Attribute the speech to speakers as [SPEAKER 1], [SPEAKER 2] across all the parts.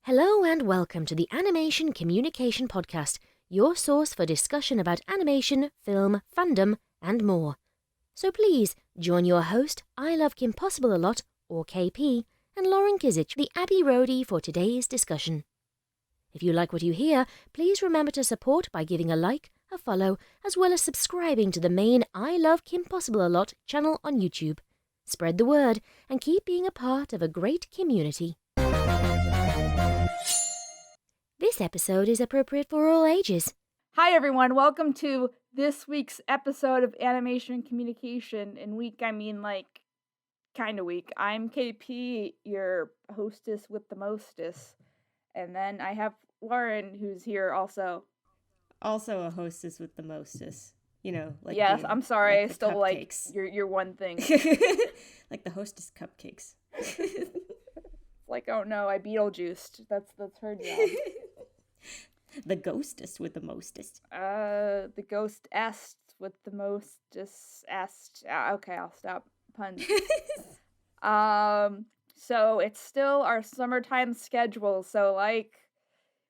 [SPEAKER 1] Hello and welcome to the Animation Communication podcast, your source for discussion about animation, film, fandom, and more. So please join your host, I Love Kim Possible a Lot, or KP, and Lauren Kizich, the Abbey Roadie, for today's discussion. If you like what you hear, please remember to support by giving a like, a follow, as well as subscribing to the main I Love Kim Possible a Lot channel on YouTube. Spread the word and keep being a part of a great community. This episode is appropriate for all ages.
[SPEAKER 2] Hi everyone, welcome to this week's episode of Animation Communication. In week, I mean like, kind of week. I'm KP, your hostess with the mostess. And then I have Lauren, who's here also.
[SPEAKER 3] Also a hostess with the mostess. You know, like
[SPEAKER 2] yes, I'm sorry,
[SPEAKER 3] like
[SPEAKER 2] I stole
[SPEAKER 3] cupcakes.
[SPEAKER 2] like your one thing.
[SPEAKER 3] Like the hostess cupcakes.
[SPEAKER 2] Like, oh no, I Beetlejuiced. That's her job.
[SPEAKER 3] The ghostess with the mostest.
[SPEAKER 2] The ghost est with the mostest est. Okay, I'll stop puns. So it's still our summertime schedule, so like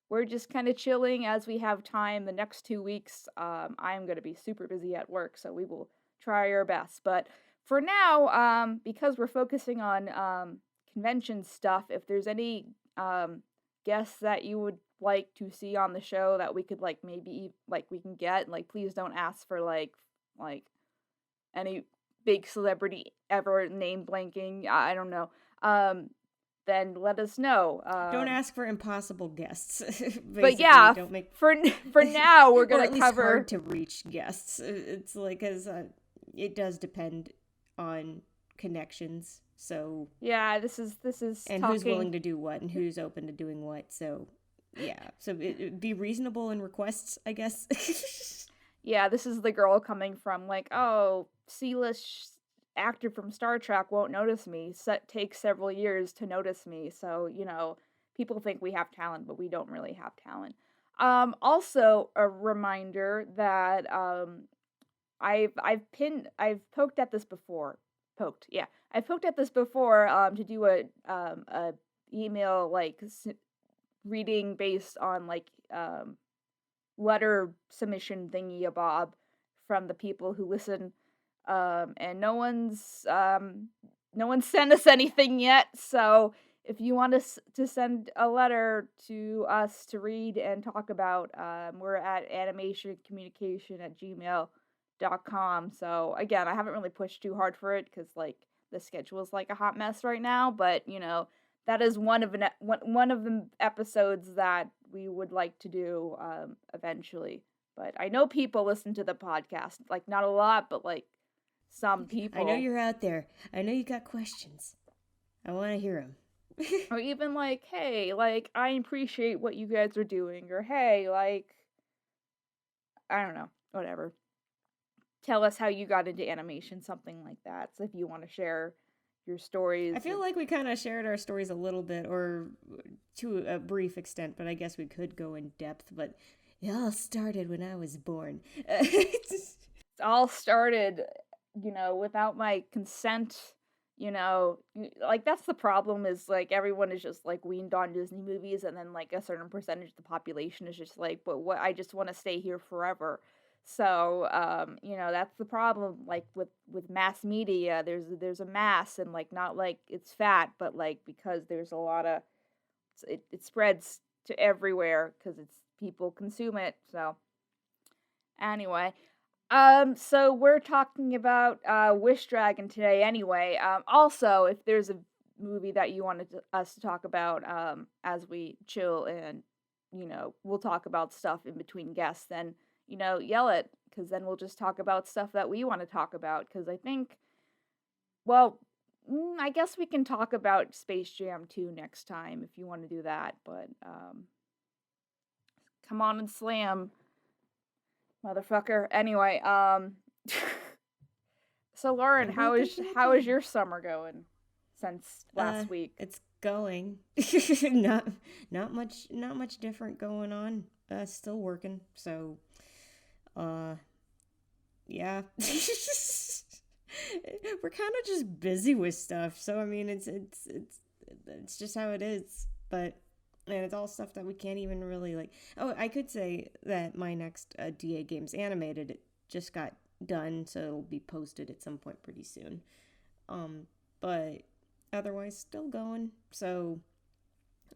[SPEAKER 2] we're just kind of chilling as we have time. The next 2 weeks, I'm going to be super busy at work, so we will try our best. But for now, because we're focusing on convention stuff, if there's any guests that you would like to see on the show that we could like maybe like we can get, like please don't ask for like any big celebrity ever, name blanking, I don't know, then let us know.
[SPEAKER 3] Don't ask for impossible guests.
[SPEAKER 2] But yeah,
[SPEAKER 3] don't make
[SPEAKER 2] for now we're gonna
[SPEAKER 3] or at least
[SPEAKER 2] cover
[SPEAKER 3] hard to reach guests. It's like as it does depend on connections. So
[SPEAKER 2] yeah, this is
[SPEAKER 3] and
[SPEAKER 2] talking...
[SPEAKER 3] who's willing to do what and who's open to doing what. So yeah, so be reasonable in requests, I guess.
[SPEAKER 2] Yeah, this is the girl coming from like, oh, C-list actor from Star Trek won't notice me. Takes several years to notice me. So, you know, people think we have talent, but we don't really have talent. Also a reminder that I've poked at this before. I've poked at this before to do a email like reading based on like letter submission thingy bob from the people who listen, and no one's sent us anything yet. So if you want us to send a letter to us to read and talk about, we're at animationcommunication@gmail.com. So again, I haven't really pushed too hard for it because like the schedule is like a hot mess right now, but you know, that is one of the episodes that we would like to do eventually. But I know people listen to the podcast, like not a lot, but like some people.
[SPEAKER 3] I know you're out there. I know you got questions. I want to hear them.
[SPEAKER 2] Or even like, hey, like I appreciate what you guys are doing, or hey, like I don't know, whatever. Tell us how you got into animation, something like that. So if you want to share your stories.
[SPEAKER 3] I feel like we kind of shared our stories a little bit, or to a brief extent, but I guess we could go in depth. But it all started when I was born.
[SPEAKER 2] It all started, you know, without my consent. You know, like that's the problem, is like everyone is just like weaned on Disney movies, and then like a certain percentage of the population is just like, but what, I just want to stay here forever. So, you know, that's the problem, like, with mass media, there's a mass, and, like, not, like, it's fat, but, like, because there's a lot of, it spreads to everywhere, because people consume it, so, anyway, so we're talking about, Wish Dragon today, anyway. Also, if there's a movie that you wanted us to talk about, as we chill, and, you know, we'll talk about stuff in between guests, then, you know, yell it, because then we'll just talk about stuff that we want to talk about, because I think, well, I guess we can talk about Space Jam 2 next time, if you want to do that, but, come on and slam, motherfucker. Anyway, so Lauren, how is your summer going since last week?
[SPEAKER 3] It's going. not much different going on. Still working, so yeah. We're kind of just busy with stuff, so I mean it's just how it is. But And it's all stuff that we can't even really like. Oh, I could say that my next DA Games animated, it just got done, so it'll be posted at some point pretty soon. But otherwise, still going. So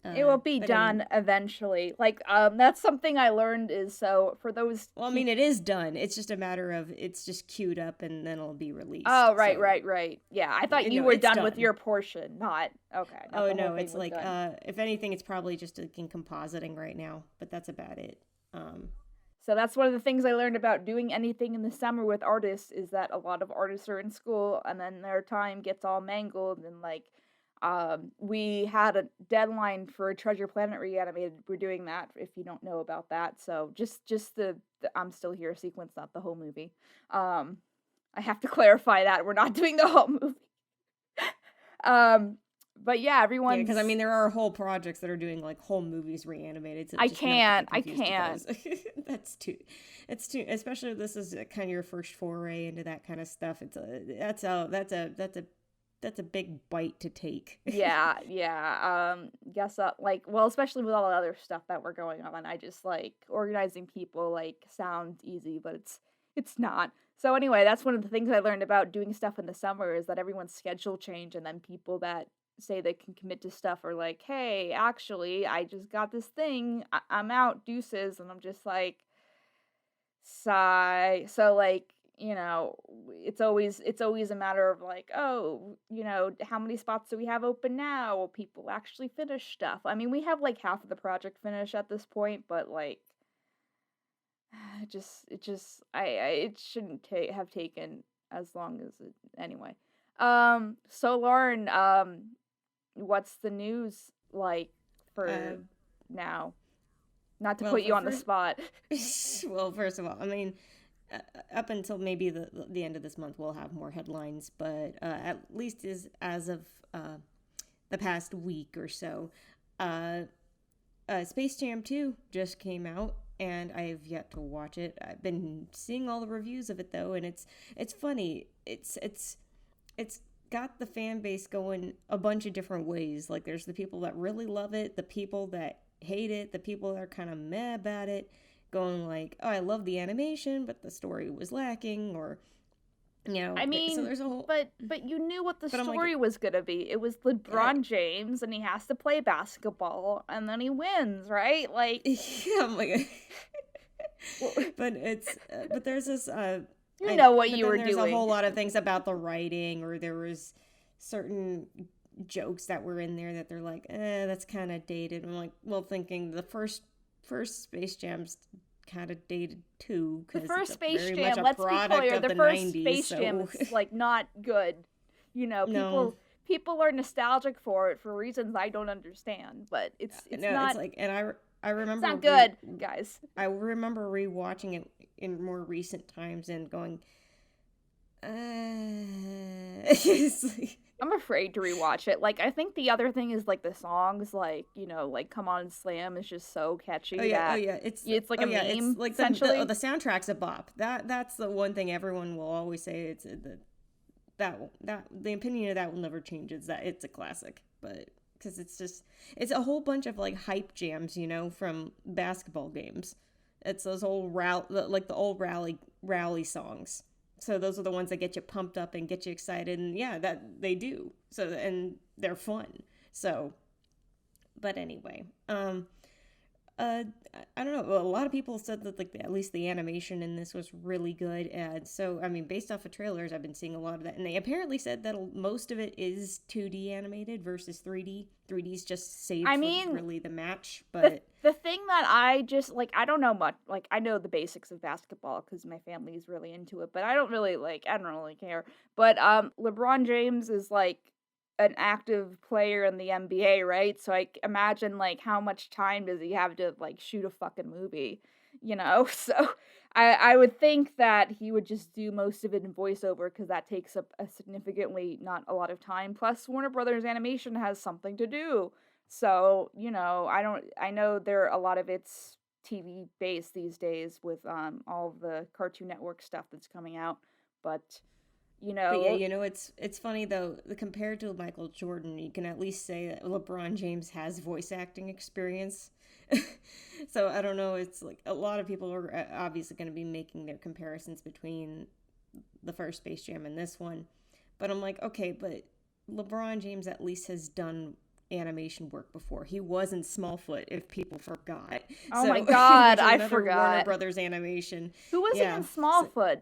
[SPEAKER 2] It will be
[SPEAKER 3] but anyway.
[SPEAKER 2] done eventually. Like, that's something I learned is so for those.
[SPEAKER 3] Well, I mean, it is done. It's just a matter of it's just queued up and then it'll be released.
[SPEAKER 2] Oh, right,
[SPEAKER 3] So,
[SPEAKER 2] right. Yeah, I thought you
[SPEAKER 3] no,
[SPEAKER 2] were
[SPEAKER 3] it's
[SPEAKER 2] done with
[SPEAKER 3] done.
[SPEAKER 2] your portion, not okay. Not
[SPEAKER 3] Oh
[SPEAKER 2] the whole
[SPEAKER 3] no,
[SPEAKER 2] thing
[SPEAKER 3] it's
[SPEAKER 2] was
[SPEAKER 3] like
[SPEAKER 2] done.
[SPEAKER 3] if anything, it's probably just in compositing right now, but that's about it.
[SPEAKER 2] So that's one of the things I learned about doing anything in the summer with artists is that a lot of artists are in school and then their time gets all mangled and like we had a deadline for Treasure Planet Reanimated. We're doing that if you don't know about that. So just the I'm still here sequence, not the whole movie. I have to clarify that we're not doing the whole movie. Um but yeah,
[SPEAKER 3] Yeah, because I
[SPEAKER 2] everyone's
[SPEAKER 3] mean, there are whole projects that are doing like whole movies reanimated. So
[SPEAKER 2] I
[SPEAKER 3] just not to get
[SPEAKER 2] can't.
[SPEAKER 3] confused with those. It's too. Especially if this is kind of your first foray into that kind of stuff. That's a big bite to take.
[SPEAKER 2] Yeah. Guess like well, especially with all the other stuff that we're going on. I just like organizing people like sounds easy, but it's not. So anyway, that's one of the things I learned about doing stuff in the summer is that everyone's schedule change and then people that say they can commit to stuff are like, "Hey, actually, I just got this thing. I'm out, deuces." And I'm just like, sigh. So like, it's always a matter of like, oh, how many spots do we have open now? Will people actually finish stuff? I mean, we have like half of the project finished at this point, but like it shouldn't have taken as long as it anyway. So Lauren, what's the news like
[SPEAKER 3] Uh,
[SPEAKER 2] for now? Not to
[SPEAKER 3] well,
[SPEAKER 2] put you
[SPEAKER 3] for
[SPEAKER 2] on the
[SPEAKER 3] first,
[SPEAKER 2] spot.
[SPEAKER 3] well, first of all, I mean, up until maybe the end of this month, we'll have more headlines. But at least as of the past week or so, uh, Space Jam 2 just came out, and I've yet to watch it. I've been seeing all the reviews of it though, and it's funny. It's got the fan base going a bunch of different ways. Like there's the people that really love it, the people that hate it, the people that are kind of meh about it, going like, "Oh, I love the animation, but the story was lacking," or
[SPEAKER 2] I
[SPEAKER 3] so
[SPEAKER 2] mean,
[SPEAKER 3] there's a whole.
[SPEAKER 2] but you knew what the
[SPEAKER 3] But I'm
[SPEAKER 2] story
[SPEAKER 3] like,
[SPEAKER 2] was gonna be. It was
[SPEAKER 3] I,
[SPEAKER 2] LeBron James, and he has to play basketball, and then he wins, right? Like,
[SPEAKER 3] yeah, I'm like,
[SPEAKER 2] well,
[SPEAKER 3] but there's this
[SPEAKER 2] you know what
[SPEAKER 3] but
[SPEAKER 2] you
[SPEAKER 3] then
[SPEAKER 2] were
[SPEAKER 3] there's a
[SPEAKER 2] doing.
[SPEAKER 3] whole lot of things about the writing, or there was certain jokes that were in there that they're like, that's kind of dated. I'm like, well, thinking the first Space Jam's kind of dated too,
[SPEAKER 2] The
[SPEAKER 3] because it's
[SPEAKER 2] first Space
[SPEAKER 3] very much
[SPEAKER 2] Jam,
[SPEAKER 3] a
[SPEAKER 2] let's be
[SPEAKER 3] product
[SPEAKER 2] clear,
[SPEAKER 3] of
[SPEAKER 2] the
[SPEAKER 3] the
[SPEAKER 2] first
[SPEAKER 3] 90s.
[SPEAKER 2] Space Jam
[SPEAKER 3] So
[SPEAKER 2] is like not good.
[SPEAKER 3] no,
[SPEAKER 2] People are nostalgic for it for reasons I don't understand, but it's
[SPEAKER 3] no, it's
[SPEAKER 2] not
[SPEAKER 3] like, and I
[SPEAKER 2] it's
[SPEAKER 3] remember
[SPEAKER 2] not good, guys.
[SPEAKER 3] I remember rewatching it in more recent times and going, it's like,
[SPEAKER 2] I'm afraid to rewatch it. Like I think the other thing is like the songs, like like "Come On Slam" is just so catchy
[SPEAKER 3] oh
[SPEAKER 2] that
[SPEAKER 3] yeah,
[SPEAKER 2] it's like a
[SPEAKER 3] it's
[SPEAKER 2] meme
[SPEAKER 3] like
[SPEAKER 2] essentially.
[SPEAKER 3] the soundtrack's a bop. That's the one thing everyone will always say. It's that the opinion of that will never change. Is that it's a classic, but because it's a whole bunch of like hype jams, from basketball games. It's those old like the old rally songs. So those are the ones that get you pumped up and get you excited, and yeah, that they do. So and they're fun. So, but anyway, uh, I don't know. A lot of people said that like at least the animation in this was really good, and so I mean, based off of trailers, I've been seeing a lot of that, and they apparently said that most of it is 2D animated versus 3D. 3D's just saved
[SPEAKER 2] I
[SPEAKER 3] for
[SPEAKER 2] mean,
[SPEAKER 3] really the match,
[SPEAKER 2] the
[SPEAKER 3] but
[SPEAKER 2] the thing that I just like I don't know much. Like I know the basics of basketball because my family is really into it, but I don't really care. But LeBron James is like an active player in the NBA, right? So imagine like how much time does he have to like shoot a fucking movie, So I would think that he would just do most of it in voiceover because that takes up a significantly not a lot of time. Plus Warner Brothers Animation has something to do. So, I know there a lot of it's TV based these days with all the Cartoon Network stuff that's coming out, but you
[SPEAKER 3] But yeah,
[SPEAKER 2] know.
[SPEAKER 3] it's funny though, compared to Michael Jordan, you can at least say that LeBron James has voice acting experience. So I don't know, it's like a lot of people are obviously going to be making their comparisons between the first Space Jam and this one. But I'm like, okay, but LeBron James at least has done animation work before. He was in Smallfoot, if people forgot.
[SPEAKER 2] Oh
[SPEAKER 3] So,
[SPEAKER 2] my God,
[SPEAKER 3] which is
[SPEAKER 2] I
[SPEAKER 3] another Warner
[SPEAKER 2] forgot.
[SPEAKER 3] Brothers animation.
[SPEAKER 2] Who was he
[SPEAKER 3] Yeah.
[SPEAKER 2] in
[SPEAKER 3] So
[SPEAKER 2] Smallfoot?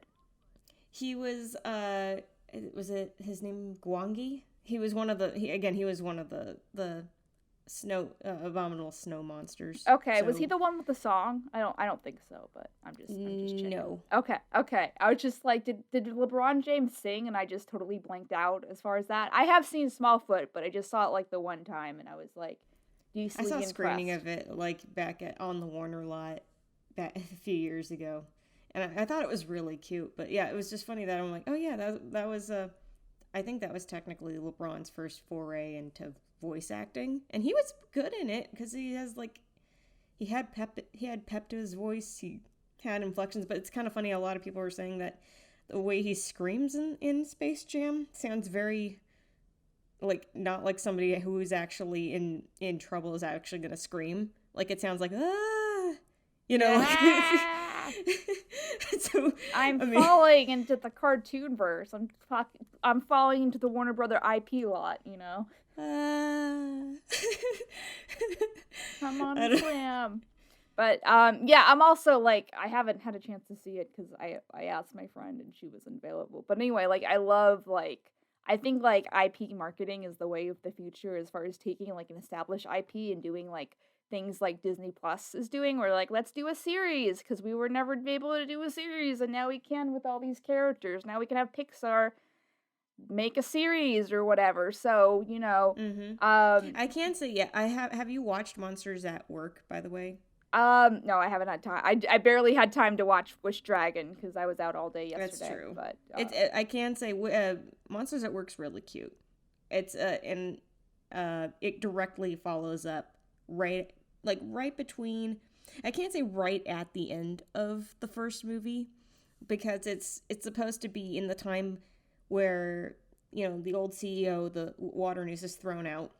[SPEAKER 3] he was it his name Gwangi? He was one of the he was one of the snow abominable snow monsters.
[SPEAKER 2] Okay, was he
[SPEAKER 3] So
[SPEAKER 2] the one with the song? I don't think so, but I'm just checking.
[SPEAKER 3] no.
[SPEAKER 2] Okay. I was just like, did LeBron James sing? And I just totally blanked out as far as that. I have seen Smallfoot, but I just saw it like the one time, and I was like,
[SPEAKER 3] I saw a
[SPEAKER 2] impressed.
[SPEAKER 3] screening of it like back on the Warner lot back a few years ago. And I thought it was really cute, but yeah, it was just funny that I'm like, oh yeah, that was I think that was technically LeBron's first foray into voice acting, and he was good in it because he has like he had pep to his voice, he had inflections. But it's kind of funny, a lot of people were saying that the way he screams in Space Jam sounds very like not like somebody who is actually in trouble is actually gonna scream. Like it sounds like
[SPEAKER 2] Yeah.
[SPEAKER 3] So
[SPEAKER 2] I'm
[SPEAKER 3] I mean,
[SPEAKER 2] falling into the cartoon verse. I'm falling into the Warner Brother IP lot.
[SPEAKER 3] uh...
[SPEAKER 2] Come on,
[SPEAKER 3] I don't-
[SPEAKER 2] Slam. But yeah, I'm also like, I haven't had a chance to see it because I asked my friend and she was unavailable. But anyway, like I love I think like IP marketing is the way of the future as far as taking like an established IP and doing like things like Disney Plus is doing, where like let's do a series because we were never able to do a series and now we can with all these characters. Now we can have Pixar make a series or whatever. So
[SPEAKER 3] I can say yeah. I have you watched Monsters at Work, by the way?
[SPEAKER 2] No, I haven't had time. I barely had time to watch Wish Dragon because I was out all day yesterday.
[SPEAKER 3] That's true.
[SPEAKER 2] But
[SPEAKER 3] I can say Monsters at Work's really cute. It's and it directly follows up right between. I can't say right at the end of the first movie because it's supposed to be in the time where the old CEO, the Water News, is thrown out,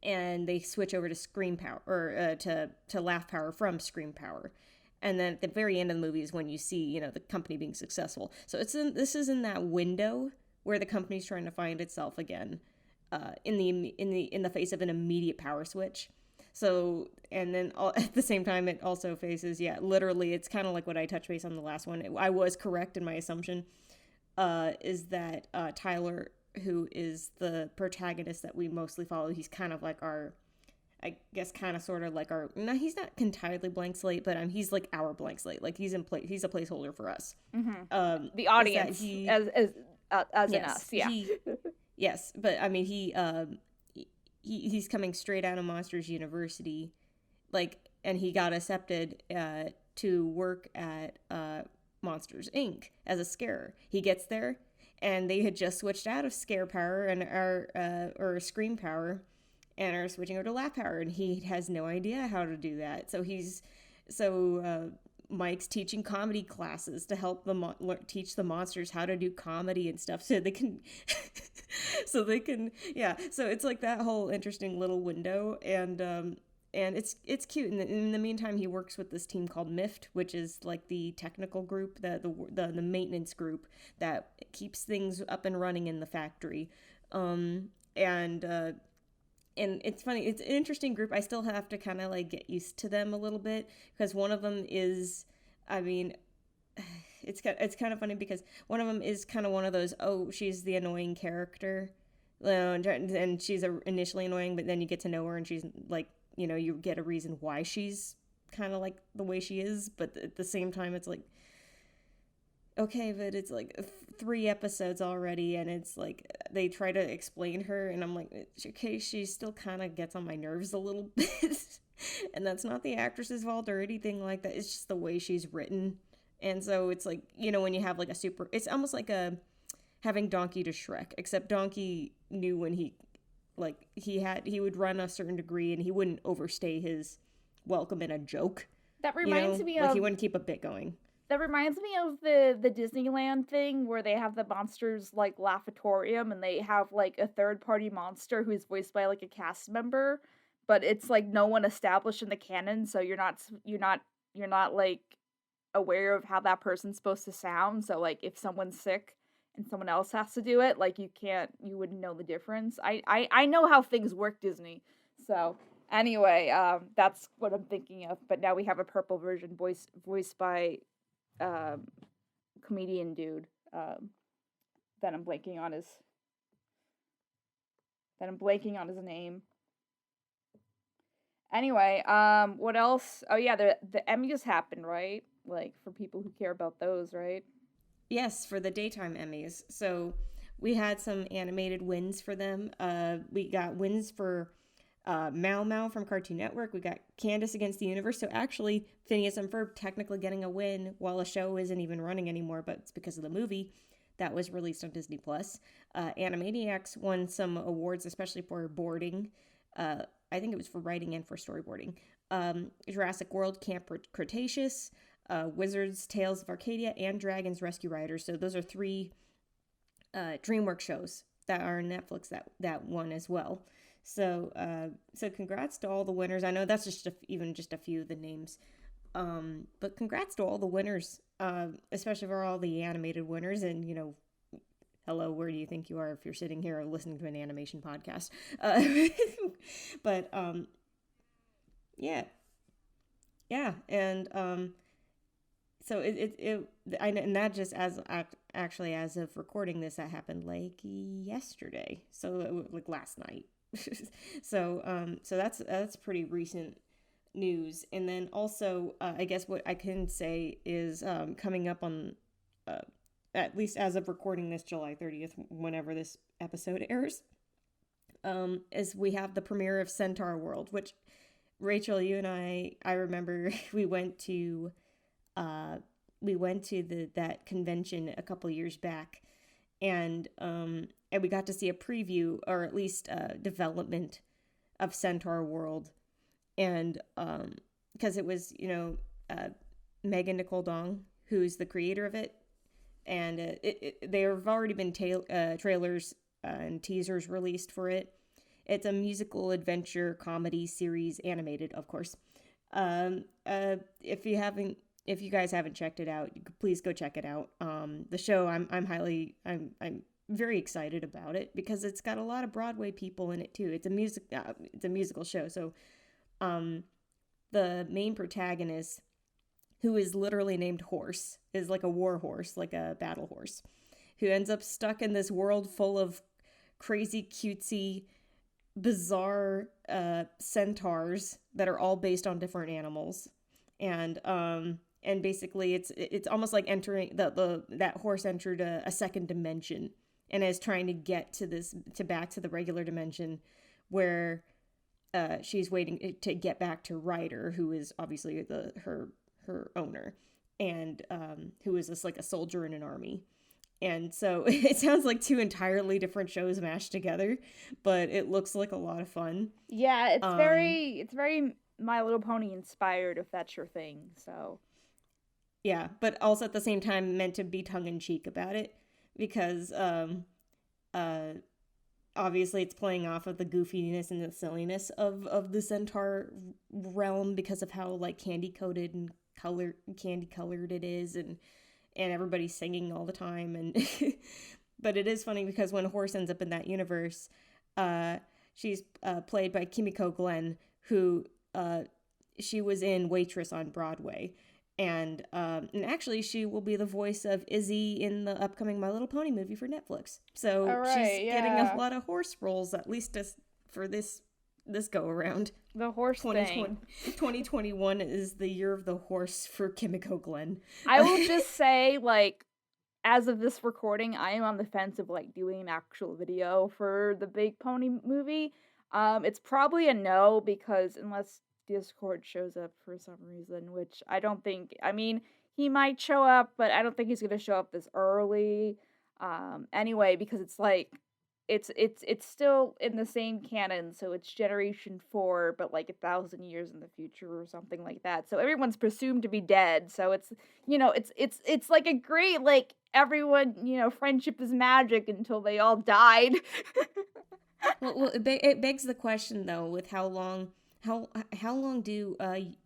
[SPEAKER 3] and they switch over to Scream Power or to Laugh Power from Scream Power. And then at the very end of the movie is when you see, the company being successful. So this is in that window where the company's trying to find itself again, in the face of an immediate power switch. So, and then at the same time, it also faces, literally, it's kind of like what I touched base on the last one. I was correct in my assumption, is that Tyler, who is the protagonist that we mostly follow, he's kind of like our, I guess, kind of sort of like our, no, he's not entirely blank slate, but he's like our blank slate. Like he's a placeholder for us.
[SPEAKER 2] mm-hmm. The audience, as in us, yeah.
[SPEAKER 3] Yes, but I mean, he's coming straight out of Monsters University, and he got accepted to work at Monsters Inc. as a scarer. He gets there, and they had just switched out of Scare Power and or Scream Power, and are switching over to Laugh Power, and he has no idea how to do that. So Mike's teaching comedy classes to help teach the monsters how to do comedy and stuff, so they can, so it's like that whole interesting little window, and it's cute. And in the meantime, he works with this team called MIFT, which is like the technical group, the maintenance group that keeps things up and running in the factory, and it's funny. It's an interesting group. I still have to kind of like get used to them a little bit because one of them is, I mean, it's kind of funny because one of them is kind of one of those, oh, she's the annoying character, and she's initially annoying, but then you get to know her and she's like, you get a reason why she's kind of like the way she is, but at the same time, it's like, okay, but it's like 3 episodes already, and it's like they try to explain her, and I'm like, okay, she still kind of gets on my nerves a little bit, and that's not the actress's fault or anything like that. It's just the way she's written, and so it's like, when you have like it's almost like having Donkey to Shrek, except Donkey knew when he would run a certain degree, and he wouldn't overstay his welcome in a joke.
[SPEAKER 2] That reminds me
[SPEAKER 3] like
[SPEAKER 2] of,
[SPEAKER 3] he wouldn't keep a bit going.
[SPEAKER 2] That reminds me of the Disneyland thing where they have the monsters like Lafatorium, and they have like a third party monster who's voiced by like a cast member, but it's like no one established in the canon, so you're not like aware of how that person's supposed to sound. So like if someone's sick and someone else has to do it, like you wouldn't know the difference. I know how things work, Disney. So anyway, that's what I'm thinking of. But now we have a purple version voiced by um comedian dude that I'm blanking on his name. Anyway, what else? Oh yeah, the Emmys happened, right? Like for people who care about those, right?
[SPEAKER 3] Yes, for the daytime Emmys. So we had some animated wins for them. We got wins for Mau Mau from Cartoon Network. We got Candace Against the Universe. So actually, Phineas and Ferb technically getting a win while a show isn't even running anymore, but it's because of the movie that was released on Disney Plus. Animaniacs won some awards, especially for boarding. I think it was for writing and for storyboarding. Jurassic World Camp Cretaceous, Wizards Tales of Arcadia, and Dragons Rescue Riders. So those are three DreamWorks shows that are on Netflix that won as well. So so congrats to all the winners. I know that's even just a few of the names. But congrats to all the winners, especially for all the animated winners. And, hello, where do you think you are if you're sitting here listening to an animation podcast? But, yeah. Yeah. And, so and that just actually as of recording this, that happened like yesterday. So like last night. So that's pretty recent news. And then also, I guess what I can say is coming up on, at least as of recording this July 30th, whenever this episode airs, is we have the premiere of Centaur World, which Rachel, you and I remember we went to that convention a couple years back, and we got to see a preview, or at least development of Centaur World. And because it was, Megan Nicole Dong, who's the creator of it, and there have already been trailers and teasers released for it. It's a musical adventure comedy series, animated, of course. If you guys haven't checked it out, please go check it out. The show, I'm very excited about it because it's got a lot of Broadway people in it too. It's a musical show, so. The main protagonist, who is literally named Horse, is like a war horse, like a battle horse, who ends up stuck in this world full of crazy, cutesy, bizarre centaurs that are all based on different animals. And basically it's almost like entering that horse entered a second dimension and is trying to get back to the regular dimension where she's waiting to get back to Ryder, who is obviously her owner, and who is just like a soldier in an army. And so it sounds like two entirely different shows mashed together, but it looks like a lot of fun.
[SPEAKER 2] Yeah, it's very My Little Pony inspired, if that's your thing. So
[SPEAKER 3] yeah, but also at the same time meant to be tongue in cheek about it, because obviously it's playing off of the goofiness and the silliness of the centaur realm because of how like candy colored it is, and everybody's singing all the time. And but it is funny because when Horse ends up in that universe, she's played by Kimiko Glenn, who she was in Waitress on Broadway. And actually, she will be the voice of Izzy in the upcoming My Little Pony movie for Netflix. So she's getting a lot of horse roles, at least for this go around.
[SPEAKER 2] The horse thing.
[SPEAKER 3] 2021 is the year of the horse for Kimiko Glenn.
[SPEAKER 2] I will just say, like, as of this recording, I am on the fence of like doing an actual video for the Big Pony movie. It's probably a no, because unless Discord shows up for some reason, which I don't think. I mean, he might show up, but I don't think he's going to show up this early. Anyway, because it's like it's still in the same canon, so it's Generation 4, but like 1,000 years in the future or something like that. So everyone's presumed to be dead. So it's it's like a great like everyone friendship is magic until they all died.
[SPEAKER 3] Well, it begs the question though, with how long do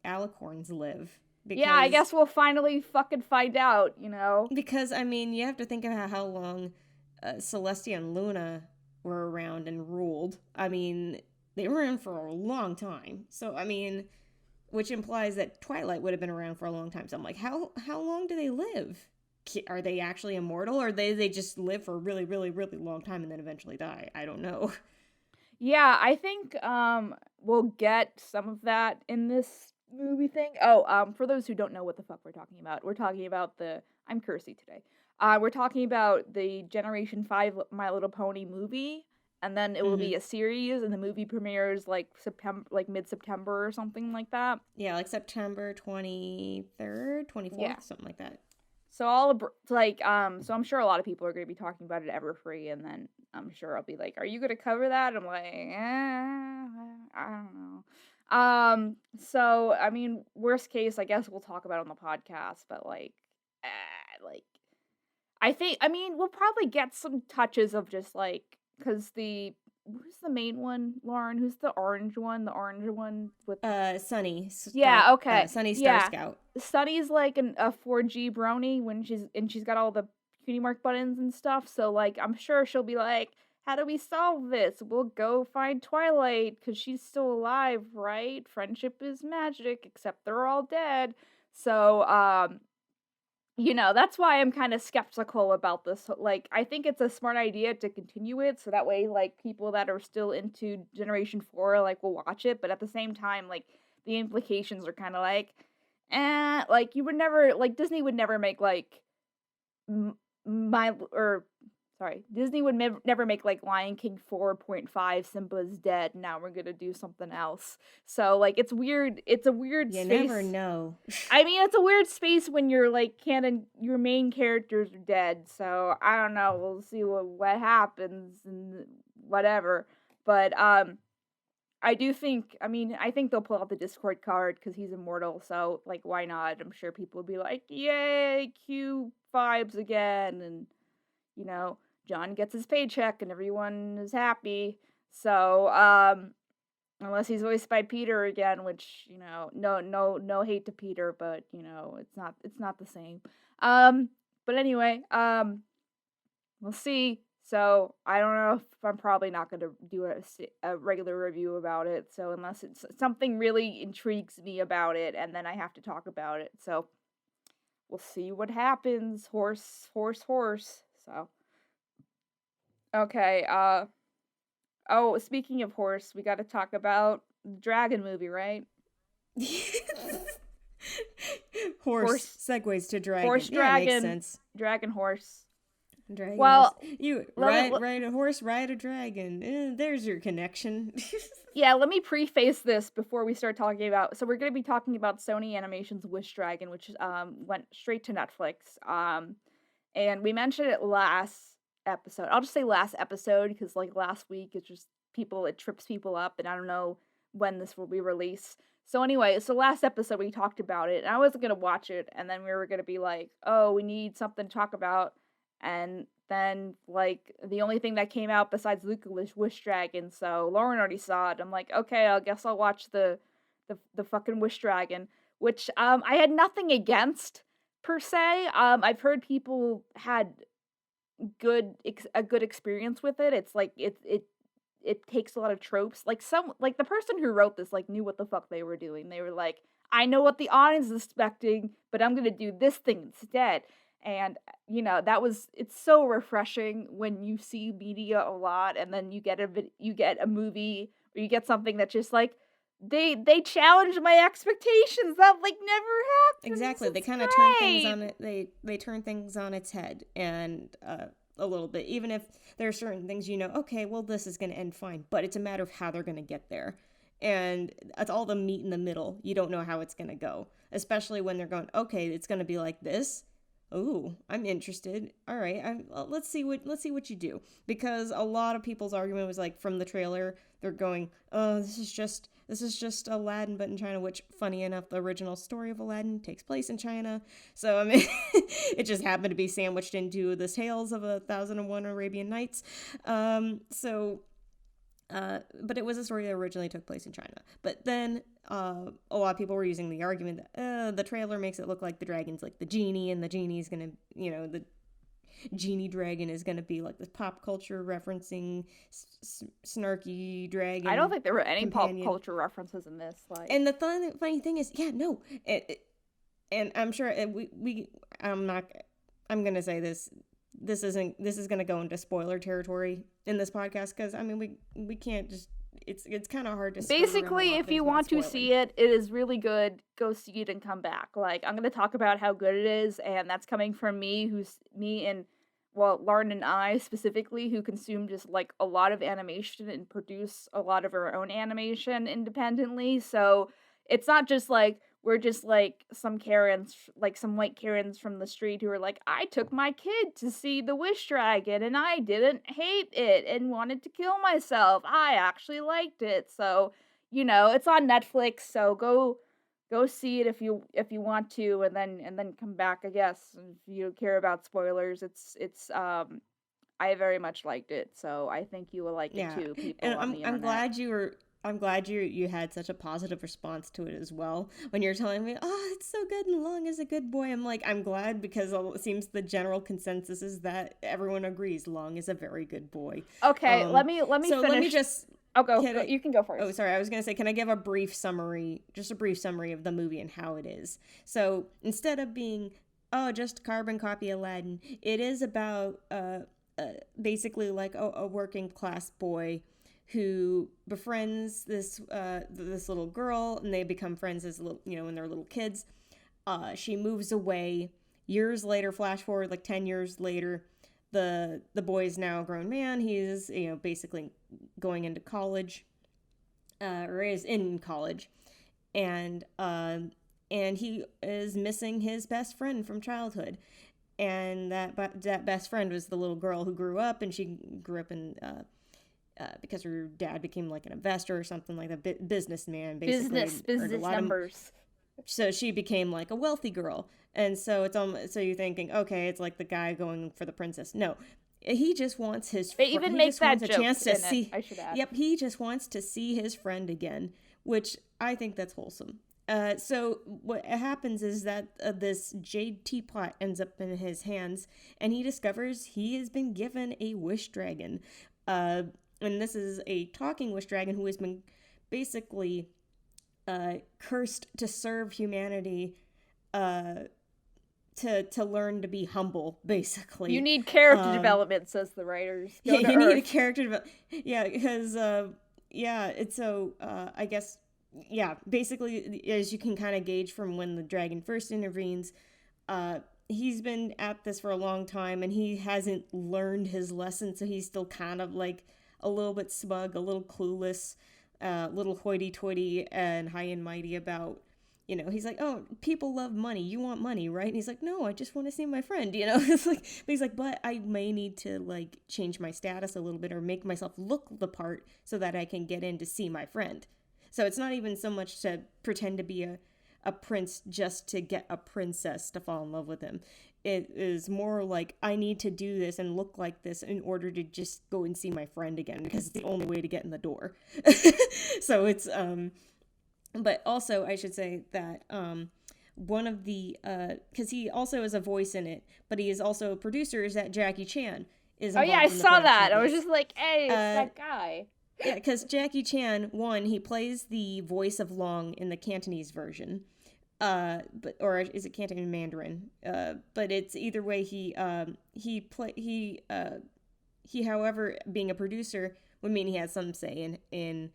[SPEAKER 3] alicorns live?
[SPEAKER 2] Yeah, I
[SPEAKER 3] Because
[SPEAKER 2] guess we'll finally fucking find out.
[SPEAKER 3] because I mean, you have to think about how long Celestia and Luna were around and ruled. I mean, they were in for a long time. So I mean, which implies that Twilight would have been around for a long time. So I'm like, how long do they live? Are they actually immortal, or they just live for a really, really, really long time and then eventually die? I don't know.
[SPEAKER 2] Yeah, I think we'll get some of that in this movie thing. Oh, for those who don't know what the fuck we're talking about I'm cursy today. We're talking about the Generation 5 My Little Pony movie, and then it will be a series, and the movie premieres like mid-September or something like that.
[SPEAKER 3] Yeah, like September 23rd, 24th, something like that.
[SPEAKER 2] So so I'm sure a lot of people are going to be talking about it Everfree, and then I'm sure I'll be like, "Are you going to cover that?" I'm like, I don't know. So I mean, worst case, I guess we'll talk about it on the podcast, but like, I mean, we'll probably get some touches of just like, because who's the main one, Lauren? Who's the orange one? The orange one with
[SPEAKER 3] Sunny.
[SPEAKER 2] yeah, okay.
[SPEAKER 3] Sunny Star
[SPEAKER 2] Yeah.
[SPEAKER 3] Scout.
[SPEAKER 2] Sunny's like a 4G brony when she's got all the cutie mark buttons and stuff. So like I'm sure she'll be like, "How do we solve this? We'll go find Twilight because she's still alive, right? Friendship is magic, except they're all dead." So that's why I'm kind of skeptical about this. Like, I think it's a smart idea to continue it, so that way, like, people that are still into Generation 4, like, will watch it, but at the same time, like, the implications are kind of like, like, you would never, like, Disney would never make, like, Disney would never make, like, Lion King 4.5, Simba's dead, now we're gonna do something else. So, like, it's a weird
[SPEAKER 3] You
[SPEAKER 2] space.
[SPEAKER 3] never know.
[SPEAKER 2] I mean, it's a weird space when your your main characters are dead. So I don't know. We'll see what happens and whatever. But I do think. I mean, I think they'll pull out the Discord card because he's immortal. So like, why not? I'm sure people will be like, "Yay, Q vibes again!" And John gets his paycheck and everyone is happy. So unless he's voiced by Peter again, which, no hate to Peter, but, it's not the same. But anyway, we'll see. So I don't know if I'm probably not going to do a regular review about it. So unless it's something really intrigues me about it, and then I have to talk about it. So we'll see what happens. Horse. So, okay, oh, speaking of horse, we got to talk about the Dragon movie, right?
[SPEAKER 3] Horse segues to dragon.
[SPEAKER 2] Horse,
[SPEAKER 3] yeah,
[SPEAKER 2] dragon.
[SPEAKER 3] Makes sense.
[SPEAKER 2] Dragon, horse.
[SPEAKER 3] Dragon.
[SPEAKER 2] Well,
[SPEAKER 3] horse. You ride a horse, ride a dragon. There's your connection.
[SPEAKER 2] Yeah, let me preface this before we start talking about. So we're going to be talking about Sony Animation's Wish Dragon, which went straight to Netflix. And we mentioned it last episode. I'll just say last episode because like last week it trips people up, and I don't know when this will be released. So anyway, last episode we talked about it, and I wasn't gonna watch it, and then we were gonna be like, oh, we need something to talk about, and then like the only thing that came out besides Luca was Wish Dragon, so Lauren already saw it. I'm like, okay, I guess I'll watch the fucking Wish Dragon, which I had nothing against per se. I've heard people had a good experience with it. It's like it takes a lot of tropes. Like the person who wrote this like knew what the fuck they were doing. They were like, I know what the audience is expecting, but I'm gonna do this thing instead. And it's so refreshing when you see media a lot, and then you get a movie or you get something that just like they challenge my expectations. That like never happens.
[SPEAKER 3] Exactly. They kind of
[SPEAKER 2] great.
[SPEAKER 3] turn things on it. They turn things on its head, and a little bit. Even if there are certain things okay, well, this is going to end fine, but it's a matter of how they're going to get there. And that's all the meat in the middle. You don't know how it's going to go, especially when they're going, okay, it's going to be like this. oh, I'm interested. All right, let's see what you do, because a lot of people's argument was like from the trailer, they're going, oh, this is just Aladdin but in China, which, funny enough, the original story of Aladdin takes place in China. So I mean, it just happened to be sandwiched into the tales of 1,001 Arabian Nights. But it was a story that originally took place in China. But then a lot of people were using the argument that the trailer makes it look like the dragon's like the genie, and the genie's gonna, the genie dragon is gonna be like this pop culture referencing snarky dragon.
[SPEAKER 2] I don't think there were any
[SPEAKER 3] companion.
[SPEAKER 2] pop culture references in this. Like,
[SPEAKER 3] and the funny thing is, no, and I'm sure I'm gonna say this. This is going to go into spoiler territory in this podcast, because I mean we can't just, it's kind of hard to
[SPEAKER 2] basically, if you want to see it, it is really good. Go see it and come back. Like, I'm going to talk about how good it is, and that's coming from me and Lauren and I specifically, who consume just like a lot of animation and produce a lot of our own animation independently. So it's not just like we're just like some Karens, like some white Karens from the street who are like, I took my kid to see the Wish Dragon and I didn't hate it and wanted to kill myself. I actually liked it. So, it's on Netflix, so go see it if you want to, and then come back, I guess. If you care about spoilers, it's I very much liked it, so I think you will like it too, people.
[SPEAKER 3] And
[SPEAKER 2] on the internet.
[SPEAKER 3] I'm glad you had such a positive response to it as well. When you're telling me, oh, it's so good and Long is a good boy, I'm like, I'm glad, because it seems the general consensus is that everyone agrees Long is a very good boy.
[SPEAKER 2] Okay, let me finish.
[SPEAKER 3] Let me just...
[SPEAKER 2] You can go first.
[SPEAKER 3] Oh, sorry, I was going to say, can I give a brief summary of the movie and how it is? So, instead of being, just carbon copy Aladdin, it is about basically like a working class boy who befriends this little girl, and they become friends as when they're little kids. She moves away. Years later, flash forward like 10 years later, the boy is now a grown man. He is basically going into college, or is in college, and he is missing his best friend from childhood. And that best friend was the little girl who grew up, and she grew up in because her dad became like an investor or something like that, businessman, basically.
[SPEAKER 2] Business numbers.
[SPEAKER 3] So she became like a wealthy girl, and so so you're thinking, okay, it's like the guy going for the princess. No, he just wants his.
[SPEAKER 2] They even make that joke in it, I should add.
[SPEAKER 3] Yep, he just wants to see his friend again, which I think that's wholesome. So what happens is that this jade teapot ends up in his hands, and he discovers he has been given a wish dragon. And this is a talking wish dragon who has been basically cursed to serve humanity, to learn to be humble, basically.
[SPEAKER 2] You need character development, says the writers.
[SPEAKER 3] You need a character development. Yeah, because it's so I guess. Yeah, basically, as you can kind of gauge from when the dragon first intervenes, he's been at this for a long time, and he hasn't learned his lesson, so he's still kind of like a little bit smug, a little clueless, a little hoity-toity and high and mighty about, he's like, oh, people love money. You want money, right? And he's like, no, I just want to see my friend, It's like, but he's like, but I may need to, like, change my status a little bit or make myself look the part so that I can get in to see my friend. So it's not even so much to pretend to be a prince just to get a princess to fall in love with him. It is more like, I need to do this and look like this in order to just go and see my friend again, because it's the only way to get in the door. So it's, but also I should say that one of the, because he also is a voice in it, but he is also a producer, is that Jackie Chan is involved.
[SPEAKER 2] Oh yeah, I saw that. I was just like, hey, it's that guy.
[SPEAKER 3] Yeah, because Jackie Chan, he plays the voice of Long in the Cantonese version, or is it Cantonese Mandarin? But it's either way. He, however, being a producer would mean he has some say in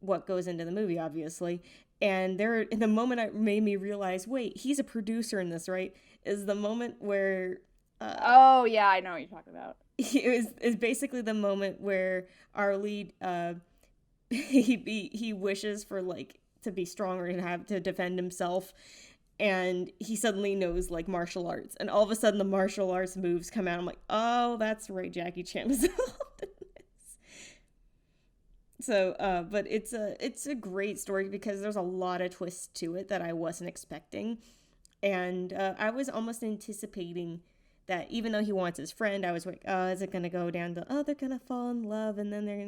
[SPEAKER 3] what goes into the movie, obviously. And the moment it made me realize, wait, he's a producer in this, right? Is the moment where.
[SPEAKER 2] Oh yeah, I know what you're talking about.
[SPEAKER 3] Is basically the moment where our lead he wishes for like to be stronger and have to defend himself, and he suddenly knows like martial arts, and all of a sudden the martial arts moves come out. I'm like, oh, that's right, Jackie Chan is involved in this. So, but it's a great story because there's a lot of twists to it that I wasn't expecting, and I was almost anticipating that even though he wants his friend, I was like, oh, is it gonna go down to, oh, they're gonna fall in love, and then they're,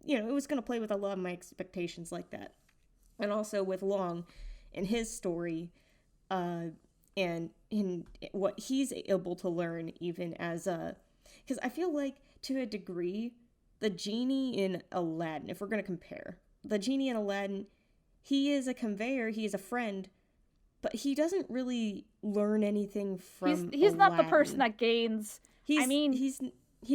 [SPEAKER 3] it was gonna play with a lot of my expectations like that, and also with Long and his story, and in what he's able to learn, even as because I feel like to a degree, the genie in Aladdin, if we're gonna compare, the genie in Aladdin, he is a conveyor, he is a friend, but he doesn't really learn anything from
[SPEAKER 2] he's not the
[SPEAKER 3] Aladdin.
[SPEAKER 2] person that gains.
[SPEAKER 3] He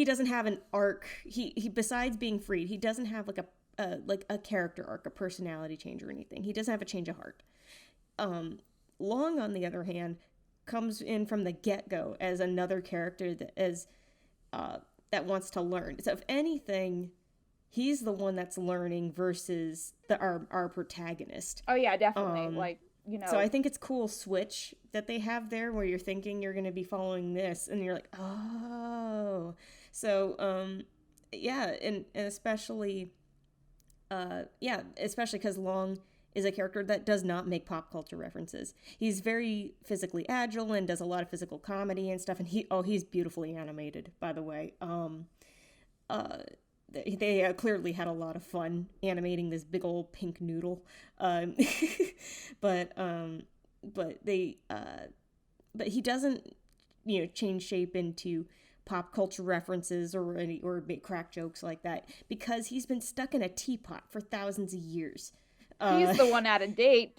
[SPEAKER 3] doesn't have an arc. He besides being freed, he doesn't have like a character arc, a personality change or anything. He doesn't have a change of heart. Long, on the other hand, comes in from the get-go as another character that wants to learn. So if anything, he's the one that's learning versus our protagonist.
[SPEAKER 2] Oh yeah, definitely.
[SPEAKER 3] So I think it's cool switch that they have there where you're thinking you're going to be following this and you're like, oh. So, yeah, and especially because Long is a character that does not make pop culture references. He's very physically agile and does a lot of physical comedy and stuff, and he's beautifully animated, by the way. They clearly had a lot of fun animating this big old pink noodle, but he doesn't, change shape into pop culture references or make crack jokes like that because he's been stuck in a teapot for thousands of years.
[SPEAKER 2] He's the one out of date.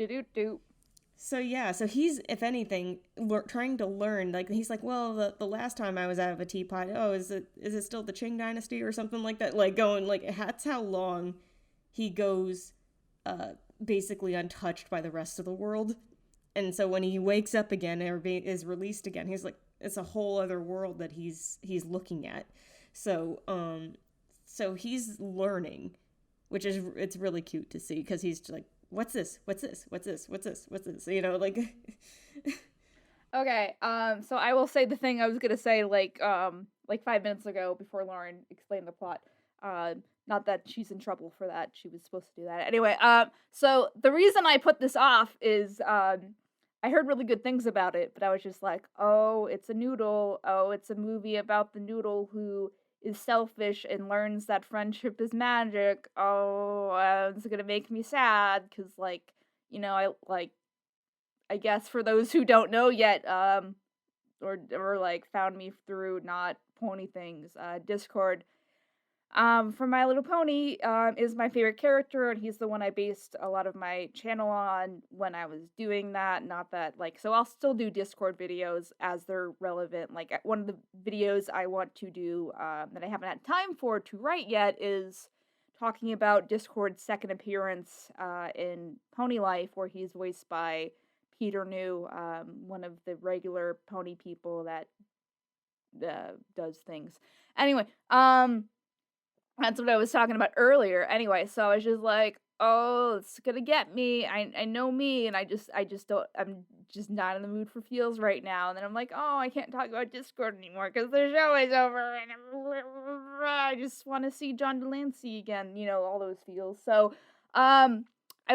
[SPEAKER 3] So he's, if anything, trying to learn. Like, he's like, well, the last time I was out of a teapot, is it still the Qing Dynasty or something like that? Like, going, like, that's how long he goes basically untouched by the rest of the world. And so when he wakes up again or is released again, he's like, it's a whole other world that he's looking at. So he's learning, which is, it's really cute to see because he's like, what's this? What's this? What's this? What's this? What's this? Like.
[SPEAKER 2] Okay. So I will say the thing I was gonna say like 5 minutes ago before Lauren explained the plot. Not that she's in trouble for that. She was supposed to do that anyway. So the reason I put this off is I heard really good things about it, but I was just like, oh, it's a noodle. Oh, it's a movie about the noodle who is selfish and learns that friendship is magic. Oh, it's gonna make me sad because, I guess for those who don't know yet, or like found me through not pony things, Discord. From My Little Pony, is my favorite character, and he's the one I based a lot of my channel on when I was doing that. Not that, so I'll still do Discord videos as they're relevant. Like, one of the videos I want to do, that I haven't had time to write yet is talking about Discord's second appearance, in Pony Life, where he's voiced by Peter New, one of the regular pony people that, does things. Anyway, that's what I was talking about earlier. Anyway, so I was just like, oh, it's gonna get me. I know me, and I just don't, I'm just not in the mood for feels right now. And then I'm like, oh, I can't talk about Discord anymore because the show is over, and I just want to see John Delancey again, all those feels. So, I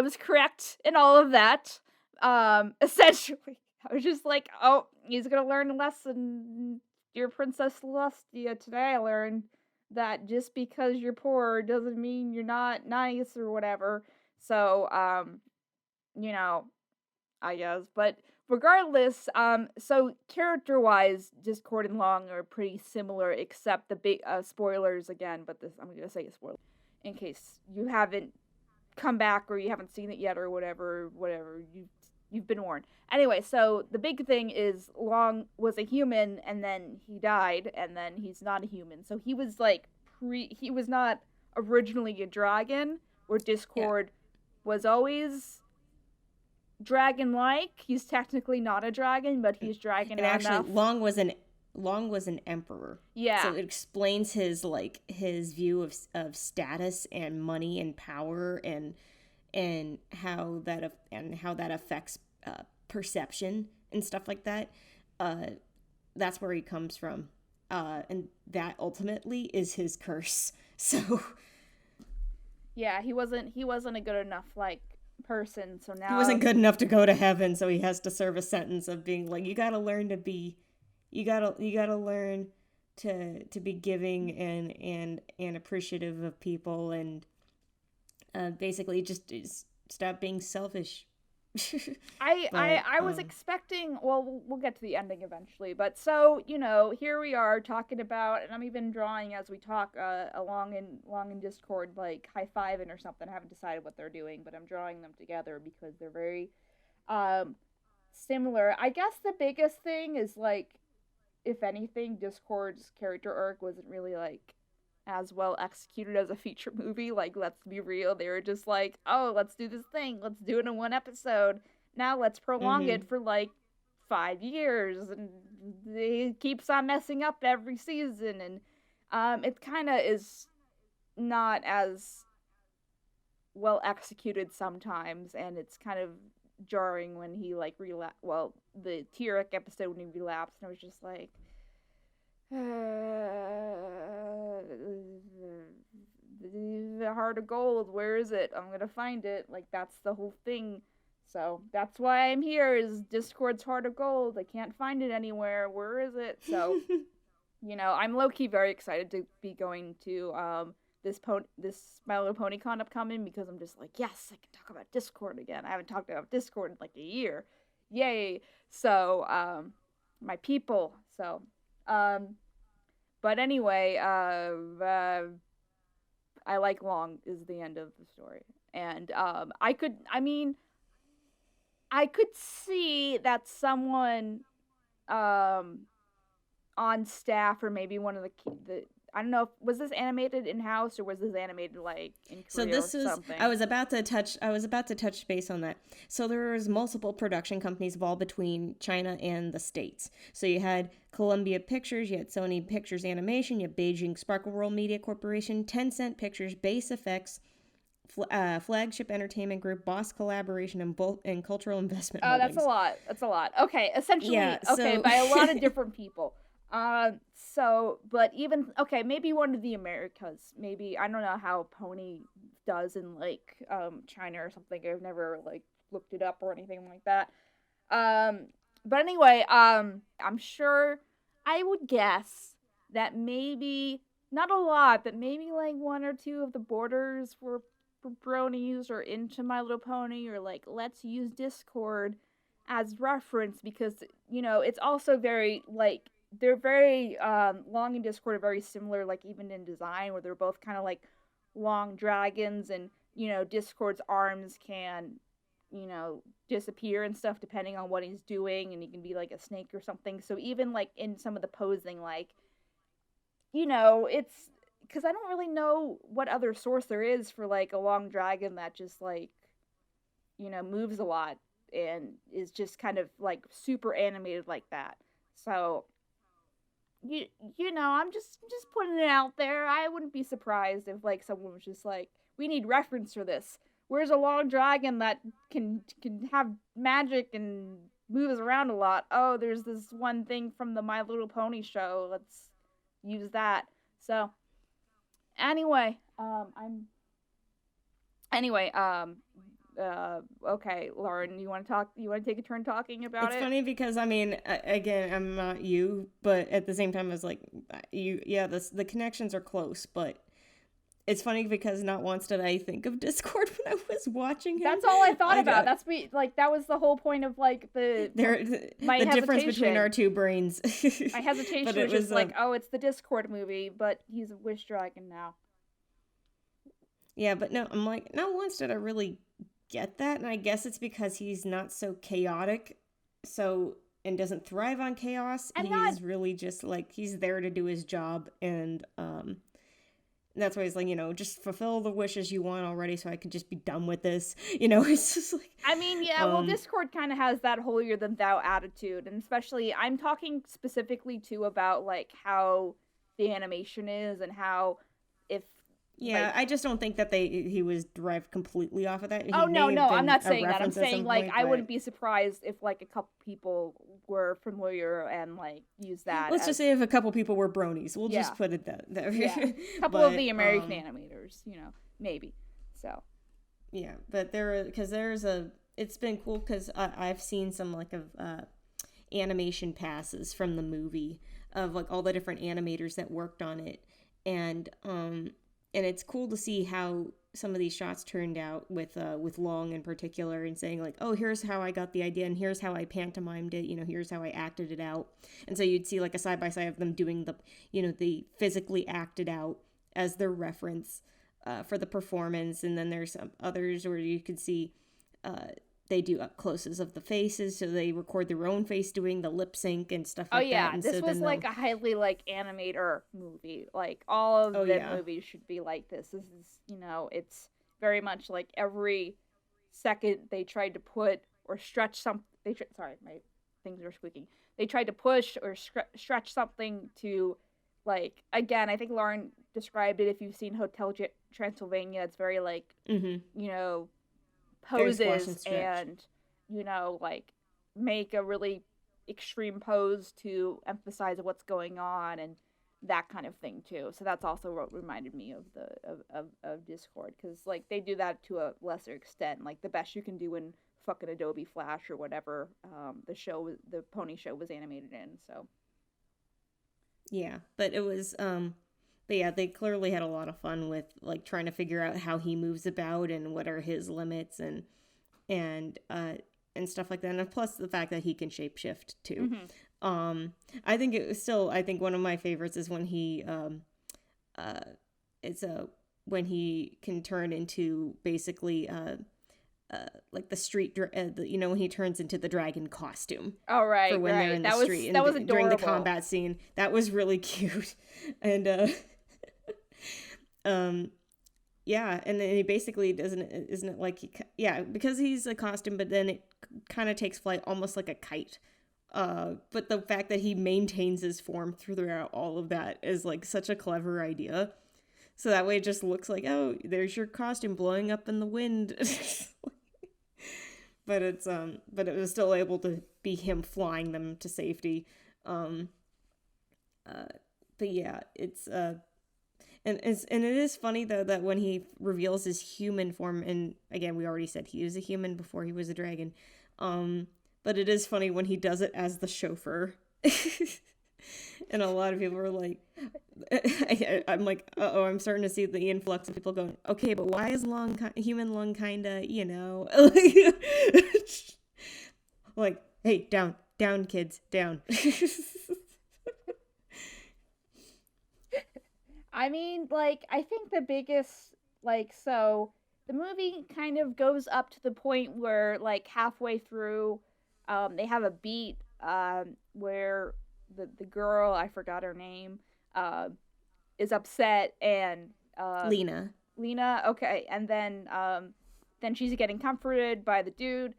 [SPEAKER 2] was correct in all of that. Essentially, I was just like, oh, he's gonna learn a lesson. Dear Princess Celestia, today I learned that just because you're poor doesn't mean you're not nice or whatever. So, I guess. But regardless, so character-wise, Discord and Long are pretty similar, except the big spoilers again. But I'm gonna say a spoiler in case you haven't come back or you haven't seen it yet or whatever. You've been warned. Anyway, so the big thing is Long was a human, and then he died, and then he's not a human. So he was he was not originally a dragon, where Discord was always dragon-like. He's technically not a dragon, but he's dragon enough.
[SPEAKER 3] And actually, Long was an emperor.
[SPEAKER 2] Yeah.
[SPEAKER 3] So it explains his view of status and money and power and and how that affects perception and stuff like that. That's where he comes from, and that ultimately is his curse. So
[SPEAKER 2] Yeah, he wasn't a good enough like person, so now
[SPEAKER 3] he wasn't good enough to go to heaven, so he has to serve a sentence of being like, you gotta learn to be giving and appreciative of people, and basically just stop being selfish.
[SPEAKER 2] I was expecting, well, we'll get to the ending eventually, but so, here we are talking about, and I'm even drawing as we talk, along in Discord, like high-fiving or something. I haven't decided what they're doing, but I'm drawing them together because they're very similar. I guess the biggest thing is, like, if anything, Discord's character arc wasn't really, like, as well executed as a feature movie. Like, let's be real, they were just like, oh, let's do this thing, let's do it in one episode, now let's prolong it for like 5 years, and it keeps on messing up every season, and it kind of is not as well executed sometimes, and it's kind of jarring when he like the T-Rex episode when he relapsed, and I was just like, the heart of gold, where is it? I'm gonna find it. Like, that's the whole thing. So that's why I'm here, is Discord's heart of gold. I can't find it anywhere. Where is it? So I'm low-key very excited to be going to this My Little Pony Con upcoming, because I'm just like, yes, I can talk about Discord again. I haven't talked about Discord in like a year. Yay. So my people. So but anyway, I like Long is the end of the story. And I could see that someone on staff, or maybe one of the I don't know, was this animated in-house or was this animated like in Korea
[SPEAKER 3] so this
[SPEAKER 2] or
[SPEAKER 3] is
[SPEAKER 2] something?
[SPEAKER 3] I was about to touch base on that. So there was multiple production companies involved between China and the States. So you had Columbia Pictures, you had Sony Pictures Animation, you had Beijing Sparkle World Media Corporation, Tencent Pictures, Base Effects, Flagship Entertainment Group, Boss Collaboration, and Cultural Investment Holdings.
[SPEAKER 2] That's a lot. Okay, essentially,
[SPEAKER 3] yeah, so...
[SPEAKER 2] by a lot of different people. But even, okay, maybe one of the Americas, maybe, I don't know how Pony does in, like, China or something. I've never, like, looked it up or anything like that. But anyway, I'm sure, I would guess that maybe, not a lot, but maybe, like, one or two of the borders were bronies or into My Little Pony, or, like, let's use Discord as reference, because, it's also very, like, they're very, Long and Discord are very similar, like, even in design, where they're both kind of, like, long dragons, and, Discord's arms can, disappear and stuff depending on what he's doing, and he can be, like, a snake or something. So even, like, in some of the posing, like, it's, because I don't really know what other source there is for, like, a long dragon that just, like, moves a lot, and is just kind of, like, super animated like that. So... I'm just putting it out there. I wouldn't be surprised if, like, someone was just like, we need reference for this. Where's a long dragon that can have magic and moves around a lot? Oh, there's this one thing from the My Little Pony show. Let's use that. So, anyway, okay, Lauren, you want to talk? You want to take a turn talking about it?
[SPEAKER 3] It's funny because, again, I'm not you, but at the same time, I was like, the connections are close, but it's funny because not once did I think of Discord when I was watching him.
[SPEAKER 2] That's all I thought about. That was the whole point of, like, my
[SPEAKER 3] difference between our two brains.
[SPEAKER 2] My hesitation was just like, oh, it's the Discord movie, but he's a wish dragon now.
[SPEAKER 3] Yeah, but no, I'm like, not once did I really get that, and I guess it's because he's not so chaotic, and doesn't thrive on chaos. He's really just, like, he's there to do his job, and that's why he's like, just fulfill the wishes you want already, so I can just be done with this. It's just like,
[SPEAKER 2] well, Discord kind of has that holier than thou attitude, and especially, I'm talking specifically too about, like, how the animation is, and how
[SPEAKER 3] Yeah, I just don't think that he was derived completely off of that. He
[SPEAKER 2] Oh,
[SPEAKER 3] may
[SPEAKER 2] no,
[SPEAKER 3] have
[SPEAKER 2] no,
[SPEAKER 3] been
[SPEAKER 2] I'm not
[SPEAKER 3] a
[SPEAKER 2] saying that. I'm
[SPEAKER 3] reference at
[SPEAKER 2] saying,
[SPEAKER 3] some
[SPEAKER 2] like,
[SPEAKER 3] point,
[SPEAKER 2] I
[SPEAKER 3] but
[SPEAKER 2] wouldn't be surprised if, like, a couple people were familiar and, like, use that
[SPEAKER 3] let's
[SPEAKER 2] as,
[SPEAKER 3] just say if a couple people were bronies. We'll
[SPEAKER 2] yeah,
[SPEAKER 3] just put it there.
[SPEAKER 2] yeah. A couple of
[SPEAKER 3] But
[SPEAKER 2] the American animators, maybe. So,
[SPEAKER 3] yeah, but it's been cool because I've seen some like of animation passes from the movie of like all the different animators that worked on it, and it's cool to see how some of these shots turned out with Long in particular, and saying like, oh, here's how I got the idea, and here's how I pantomimed it, here's how I acted it out. And so you'd see like a side by side of them doing the physically acted out as their reference for the performance, and then there's some others where you could see they do up closes of the faces, so they record their own face doing the lip sync and stuff like that. And
[SPEAKER 2] this
[SPEAKER 3] so
[SPEAKER 2] was like a highly like animator movie. Like all of the movies should be like this. This is it's very much like every second they tried to put or stretch something. Sorry, my things are squeaking. They tried to push or stretch something to, like, again, I think Lauren described it. If you've seen Hotel Transylvania, it's very like poses and like make a really extreme pose to emphasize what's going on and that kind of thing too. So that's also what reminded me of of Discord, because like they do that to a lesser extent. Like the best you can do in fucking Adobe Flash or whatever the Pony Show was animated in. So
[SPEAKER 3] yeah, but it was but yeah, they clearly had a lot of fun with like trying to figure out how he moves about and what are his limits and stuff like that. And plus the fact that he can shapeshift too. Mm-hmm. I think one of my favorites is when he when he can turn into basically like the street when he turns into the dragon costume.
[SPEAKER 2] Oh right,
[SPEAKER 3] for when
[SPEAKER 2] right.
[SPEAKER 3] they're in the street.
[SPEAKER 2] That was adorable.
[SPEAKER 3] During the combat scene, that was really cute. And yeah, and then he basically isn't it like because he's a costume, but then it kind of takes flight almost like a kite. But the fact that he maintains his form throughout all of that is like such a clever idea. So that way it just looks like, oh, there's your costume blowing up in the wind. But it was still able to be him flying them to safety. But yeah, it's and it is funny though that when he reveals his human form, and again we already said he was a human before he was a dragon, but it is funny when he does it as the chauffeur. And a lot of people are like, I'm like, I'm starting to see the influx of people going, okay, but why is human Long kinda, like, hey, down kids, down.
[SPEAKER 2] I mean, like, I think the biggest, like, so the movie kind of goes up to the point where, like, halfway through, they have a beat, where the girl, I forgot her name, is upset, and
[SPEAKER 3] Lena,
[SPEAKER 2] okay, and then she's getting comforted by the dude.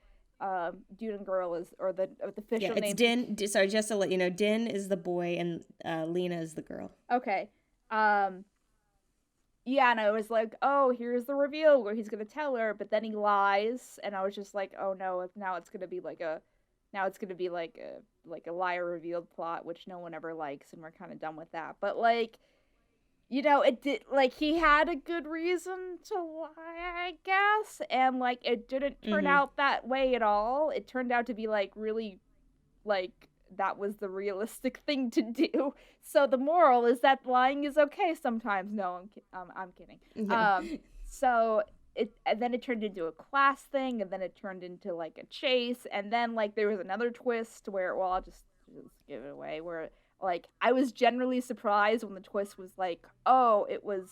[SPEAKER 2] Dude and girl is, or the official name.
[SPEAKER 3] Yeah, it's Din. Sorry, just to let you know, Din is the boy and Lena is the girl.
[SPEAKER 2] Okay. Yeah, and I was like, oh, here's the reveal where he's gonna tell her, but then he lies, and I was just like, oh no, now it's gonna be like a liar revealed plot, which no one ever likes, and we're kind of done with that. But like, it did, like, he had a good reason to lie, I guess, and like it didn't turn out that way at all. It turned out to be like really, like, that was the realistic thing to do. So the moral is that lying is okay sometimes. No, I'm kidding. So and then it turned into a class thing, and then it turned into like a chase, and then like there was another twist where, well, I'll just give it away, where like I was generally surprised when the twist was like, oh, it was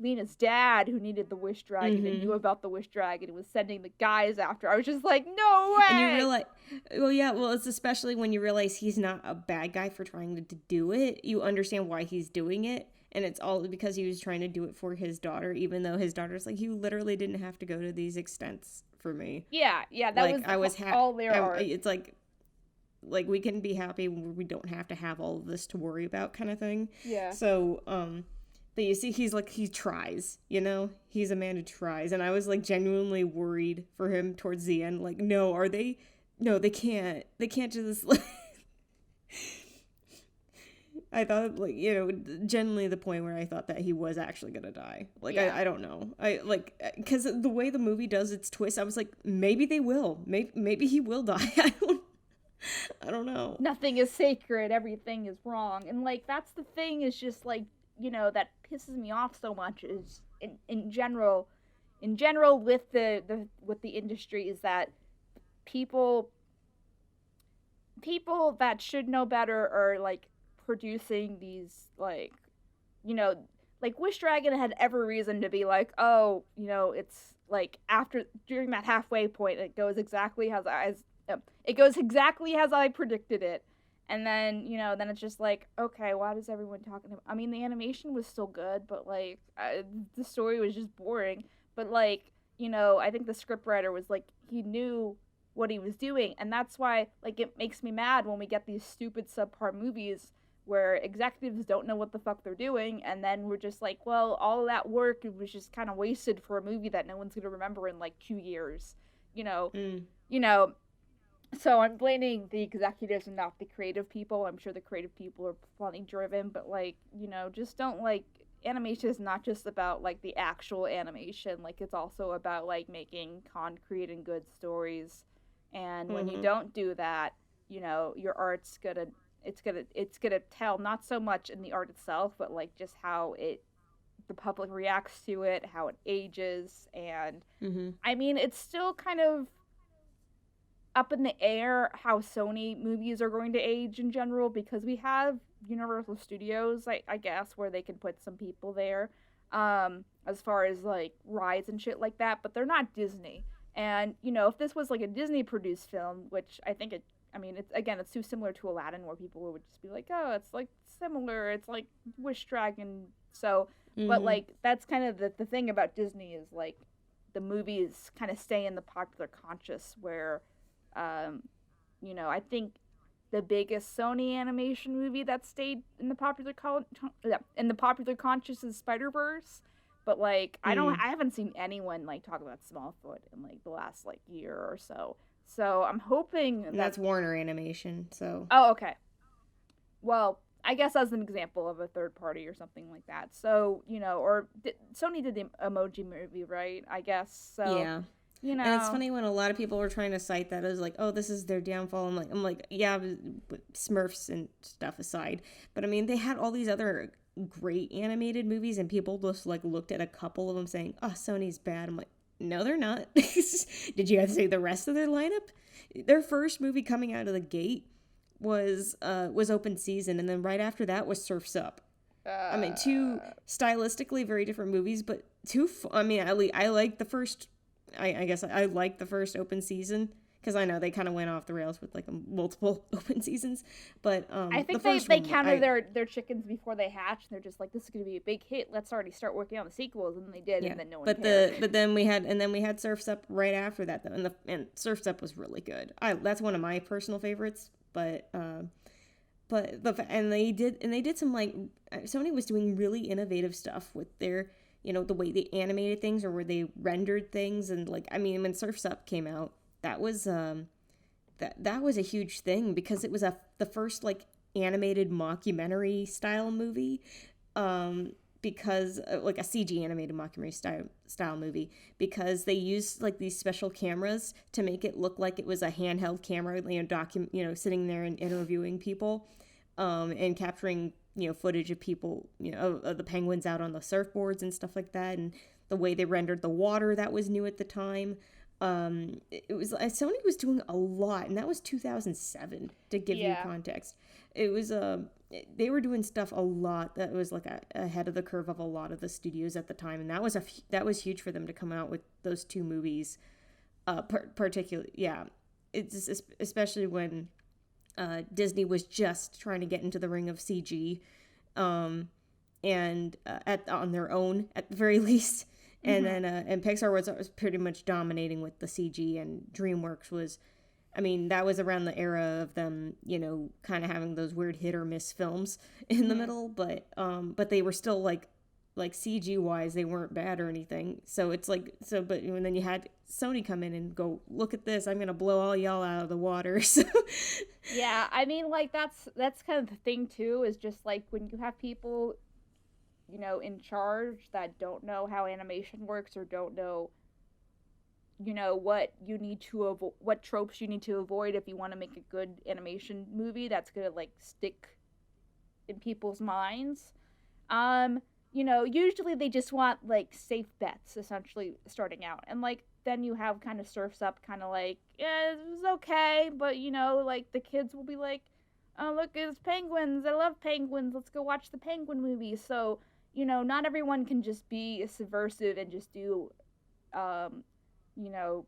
[SPEAKER 2] Lena's dad who needed the wish dragon and knew about the wish dragon and was sending the guys after. I was just like, no way!
[SPEAKER 3] And you realize, it's especially when you realize he's not a bad guy for trying to do it. You understand why he's doing it, and it's all because he was trying to do it for his daughter, even though his daughter's like, you literally didn't have to go to these extents for me.
[SPEAKER 2] Yeah, that like, was all there are.
[SPEAKER 3] It's like we can be happy when we don't have to have all of this to worry about, kind of thing.
[SPEAKER 2] Yeah.
[SPEAKER 3] So, But you see, he's like, he tries, you know? He's a man who tries. And I was like genuinely worried for him towards the end. Like, no, are they? No, they can't. They can't do this. I thought, like, you know, genuinely the point where I thought that he was actually gonna die. Like,
[SPEAKER 2] Yeah.
[SPEAKER 3] I don't know. I, like, because the way the movie does its twist, I was like, maybe they will. Maybe he will die. I don't know.
[SPEAKER 2] Nothing is sacred, everything is wrong. And, like, that's the thing, is just, like, you know, that pisses me off so much is in general with the industry, is that people that should know better are, like, producing these, like, you know, like, Wish Dragon had every reason to be like, oh, you know, it's like during that halfway point, it goes exactly as I predicted it. And then, you know, then it's just like, okay, why does everyone talking about? I mean, the animation was still good, but, like, the story was just boring. But, like, you know, I think the scriptwriter was like, he knew what he was doing, and that's why, like, it makes me mad when we get these stupid subpar movies where executives don't know what the fuck they're doing, and then we're just like, well, all of that work was just kind of wasted for a movie that no one's gonna remember in, like, 2 years, you know. You know. So I'm blaming the executives and not the creative people. I'm sure the creative people are plenty driven, but, like, you know, just don't, like, animation is not just about, like, the actual animation. Like, it's also about, like, making concrete and good stories. And when you don't do that, you know, your art's it's gonna tell, not so much in the art itself, but, like, just how the public reacts to it, how it ages. And I mean, it's still kind of up in the air how Sony movies are going to age in general, because we have Universal Studios, I guess, where they can put some people there, as far as, like, rides and shit like that, but they're not Disney. And, you know, if this was, like, a Disney produced film, which I think it's too similar to Aladdin, where people would just be like, oh, it's, like, similar, it's like Wish Dragon. So, but, like, that's kind of the thing about Disney, is, like, the movies kind of stay in the popular conscious, where, you know, I think the biggest Sony animation movie that stayed in the popular conscious is Spider-Verse. But, like, I haven't seen anyone, like, talk about Smallfoot in, like, the last, like, year or so. So I'm hoping
[SPEAKER 3] that's Warner Animation. So.
[SPEAKER 2] Oh, okay. Well, I guess as an example of a third party or something like that. So, you know, or Sony did the Emoji Movie, right? I guess. So.
[SPEAKER 3] Yeah.
[SPEAKER 2] You know.
[SPEAKER 3] And it's funny when a lot of people were trying to cite that as, like, oh, this is their downfall. I'm like, yeah, but Smurfs and stuff aside. But, I mean, they had all these other great animated movies, and people just, like, looked at a couple of them saying, oh, Sony's bad. I'm like, no, they're not. Did you have to say the rest of their lineup? Their first movie coming out of the gate was Open Season, and then right after that was Surf's Up. I mean, two stylistically very different movies, but I mean, I like the first. I guess I like the first Open Season, because I know they kind of went off the rails with, like, multiple Open Seasons, but
[SPEAKER 2] I think they counted their chickens before they hatched, and they're just like, this is going to be a big hit, let's already start working on the sequels, and then they did. Yeah, and then no one cared.
[SPEAKER 3] But then we had Surf's Up right after that, though, and Surf's Up was really good. That's one of my personal favorites, but they did some, like, Sony was doing really innovative stuff with their, you know, the way they animated things, or where they rendered things. And, like, I mean, when Surf's Up came out, that was that was a huge thing, because it was the first, like, animated mockumentary style movie, because like a CG animated mockumentary style movie, because they used, like, these special cameras to make it look like it was a handheld camera, you know, sitting there and interviewing people, and capturing, you know, footage of people, you know, of the penguins out on the surfboards and stuff like that, and the way they rendered the water, that was new at the time. It was, Sony was doing a lot, and that was 2007, to give you context. It was they were doing stuff a lot that was, like, ahead of the curve of a lot of the studios at the time, and that was huge for them to come out with those two movies, particularly. Yeah, it's especially when Disney was just trying to get into the ring of CG, and on their own at the very least. And then and Pixar was pretty much dominating with the CG, and DreamWorks was, I mean, that was around the era of them, you know, kind of having those weird hit or miss films in the middle, but they were still, like like CG wise, they weren't bad or anything. So it's like, so, but and then you had Sony come in and go, look at this, I'm gonna blow all y'all out of the water. So
[SPEAKER 2] Yeah, I mean, like, that's kind of the thing too, is just like when you have people, you know, in charge that don't know how animation works, or don't know, you know, what you need to what tropes you need to avoid if you want to make a good animation movie that's gonna like stick in people's minds. You know, usually they just want like safe bets essentially starting out. And like then you have kind of Surf's Up, kind of like, yeah, it was okay, but you know, like the kids will be like, oh, look, it's penguins. I love penguins. Let's go watch the penguin movie. So, you know, not everyone can just be subversive and just do you know,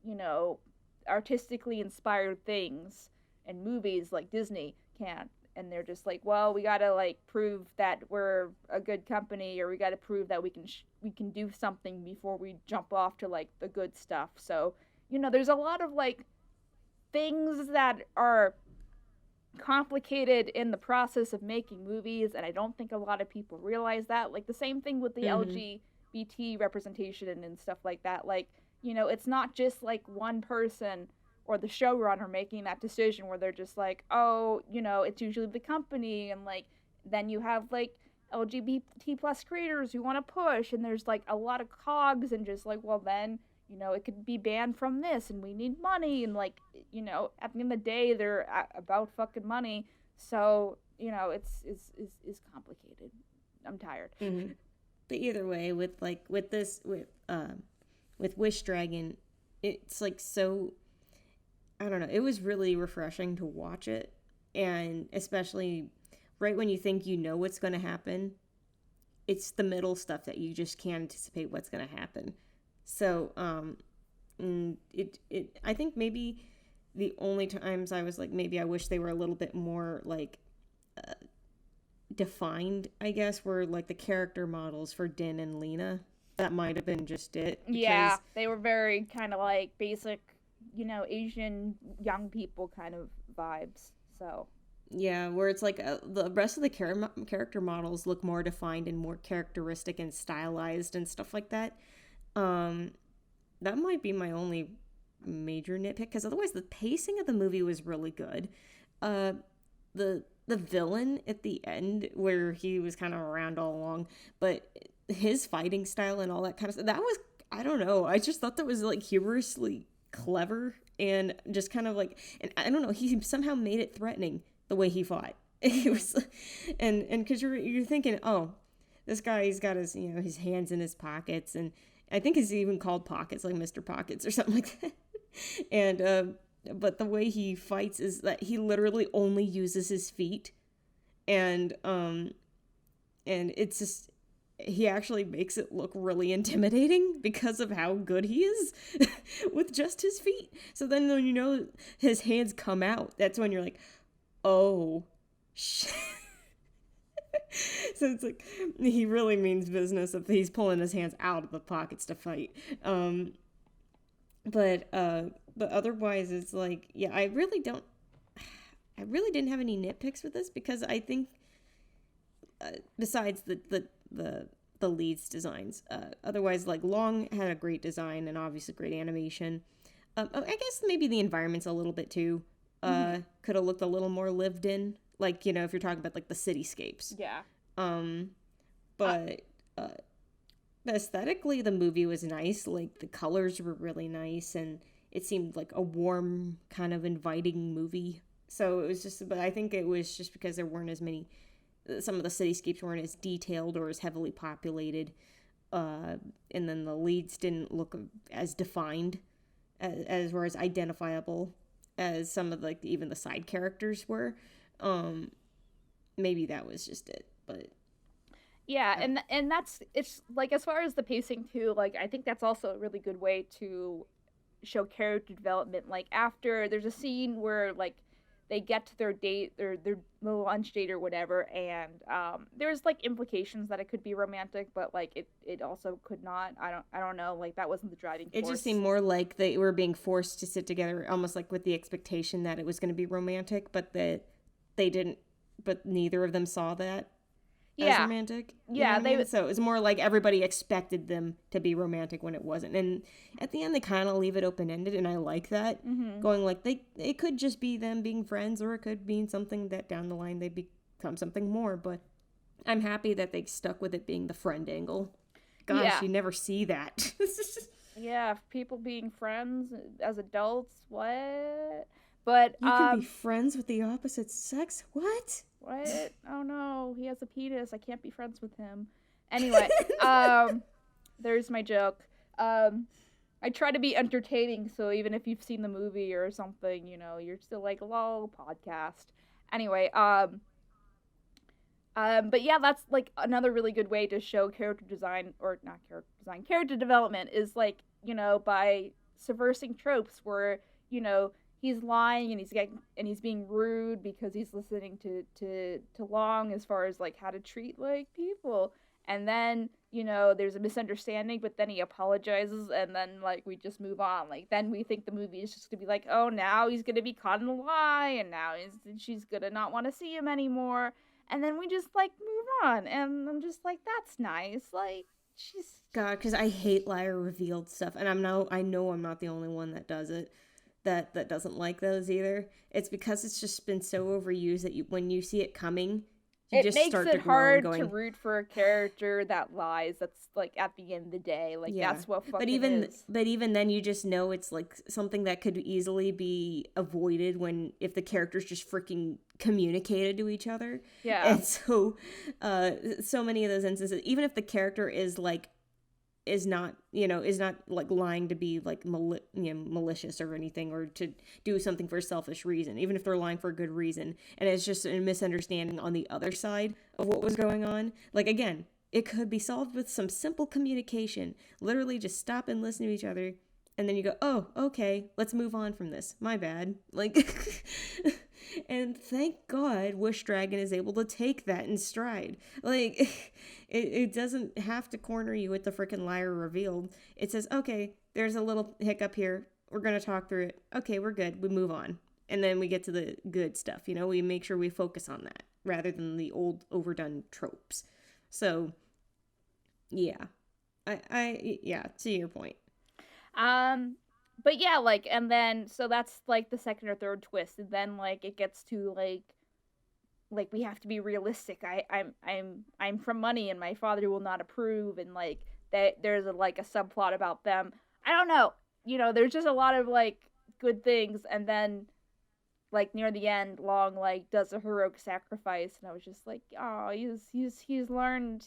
[SPEAKER 2] you know, artistically inspired things and movies like Disney can. And they're just like, well, we gotta like prove that we're a good company, or we gotta prove that we can do something before we jump off to like the good stuff. So, you know, there's a lot of like things that are complicated in the process of making movies, and I don't think a lot of people realize that. Like the same thing with the LGBT representation and stuff like that. Like, you know, it's not just like one person or the showrunner making that decision where they're just like, oh, you know, it's usually the company, and like then you have like LGBT plus creators who want to push, and there's like a lot of cogs, and just like, well then, you know, it could be banned from this, and we need money, and like, you know, at the end of the day, they're about fucking money. So, you know, it's complicated. I'm tired.
[SPEAKER 3] Mm-hmm. But either way, with Wish Dragon, it's like so, I don't know, it was really refreshing to watch it, and especially right when you think you know what's going to happen, it's the middle stuff that you just can't anticipate what's going to happen. So, I think maybe the only times I was like, maybe I wish they were a little bit more like defined, I guess, were like the character models for Din and Lena. That might have been just it.
[SPEAKER 2] Yeah, they were very kind of like basic, you know, Asian young people kind of vibes. So
[SPEAKER 3] yeah, where it's like the rest of the character models look more defined and more characteristic and stylized and stuff like that. That might be my only major nitpick, because otherwise the pacing of the movie was really good. The villain at the end, where he was kind of around all along, but his fighting style and all that kind of stuff, that was, I don't know, I just thought that was like humorously clever, and just kind of like, and I don't know, he somehow made it threatening the way he fought. It was, and because you're thinking, oh, this guy's got his, you know, his hands in his pockets, and I think he's even called Pockets, like Mr. Pockets or something like that. And but the way he fights is that he literally only uses his feet, and it's just, he actually makes it look really intimidating because of how good he is with just his feet. So then when you know his hands come out, that's when you're like, oh shit. So it's like, he really means business if he's pulling his hands out of the pockets to fight. But otherwise it's like, yeah, I really didn't have any nitpicks with this, because I think besides the leads designs, otherwise, like, Long had a great design and obviously great animation. I guess maybe the environment's a little bit too could have looked a little more lived in, like, you know, if you're talking about like the cityscapes.
[SPEAKER 2] yeah.
[SPEAKER 3] But aesthetically the movie was nice. Like, the colors were really nice, and it seemed like a warm, kind of inviting movie. So it was just, but I think it was just because there weren't as many, some of the cityscapes weren't as detailed or as heavily populated, and then the leads didn't look as defined as or as identifiable as some of, like, even the side characters were. Maybe that was just it, but
[SPEAKER 2] yeah, and that's, it's like, as far as the pacing too, like, I think that's also a really good way to show character development. Like, after, there's a scene where like they get to their date, their lunch date or whatever, and there's like implications that it could be romantic, but like it also could not. I don't know, like, that wasn't the driving force.
[SPEAKER 3] It just seemed more like they were being forced to sit together, almost like with the expectation that it was going to be romantic, but that they didn't, but neither of them saw that. as romantic.
[SPEAKER 2] Yeah,
[SPEAKER 3] they would. So it's more like everybody expected them to be romantic when it wasn't. And at the end, they kind of leave it open ended, and I like that.
[SPEAKER 2] Mm-hmm.
[SPEAKER 3] Going like it could just be them being friends, or it could mean something that down the line they become something more. But I'm happy that they stuck with it being the friend angle. Gosh, you never see that.
[SPEAKER 2] Yeah, people being friends as adults, what? But
[SPEAKER 3] you can be friends with the opposite sex? What?
[SPEAKER 2] What? Oh no, he has a penis. I can't be friends with him. Anyway, there's my joke. I try to be entertaining, so even if you've seen the movie or something, you know, you're still like, lol, podcast. Anyway, but yeah, that's like another really good way to show character design, or not character design, character development is like, you know, by subversing tropes where, you know, he's lying and he's being rude because he's listening to Long as far as like how to treat like people. And then, you know, there's a misunderstanding, but then he apologizes, and then like we just move on. Like then we think the movie is just gonna be like, oh, now he's gonna be caught in a lie, and now she's gonna not want to see him anymore. And then we just like move on, and I'm just like, that's nice. Like she's
[SPEAKER 3] God, because I hate liar revealed stuff, and I know I'm not the only one that does it. That doesn't like those either. It's because it's just been so overused that when you see it coming, you just start to grow and going.
[SPEAKER 2] It makes it hard to root for a character that lies. That's like at the end of the day, like that's what fucking is.
[SPEAKER 3] But even then, you just know it's like something that could easily be avoided if the characters just freaking communicated to each other.
[SPEAKER 2] Yeah.
[SPEAKER 3] And so, so many of those instances, even if the character is not like lying to be like malicious or anything, or to do something for a selfish reason, even if they're lying for a good reason, and it's just a misunderstanding on the other side of what was going on. Like, again, it could be solved with some simple communication. Literally just stop and listen to each other, and then you go, oh, okay, let's move on from this. My bad. Like, and thank God Wish Dragon is able to take that in stride. Like, it doesn't have to corner you with the freaking liar revealed. It says, okay, there's a little hiccup here. We're going to talk through it. Okay, we're good. We move on. And then we get to the good stuff. You know, we make sure we focus on that rather than the old overdone tropes. So, yeah. Yeah, to your point.
[SPEAKER 2] But yeah, like, and then, so that's, like, the second or third twist, and then, like, it gets to, like, we have to be realistic. I'm from money, and my father will not approve, and, like, there's, a subplot about them. I don't know. You know, there's just a lot of, like, good things, and then, like, near the end, Long, like, does a heroic sacrifice, and I was just like, oh, he's learned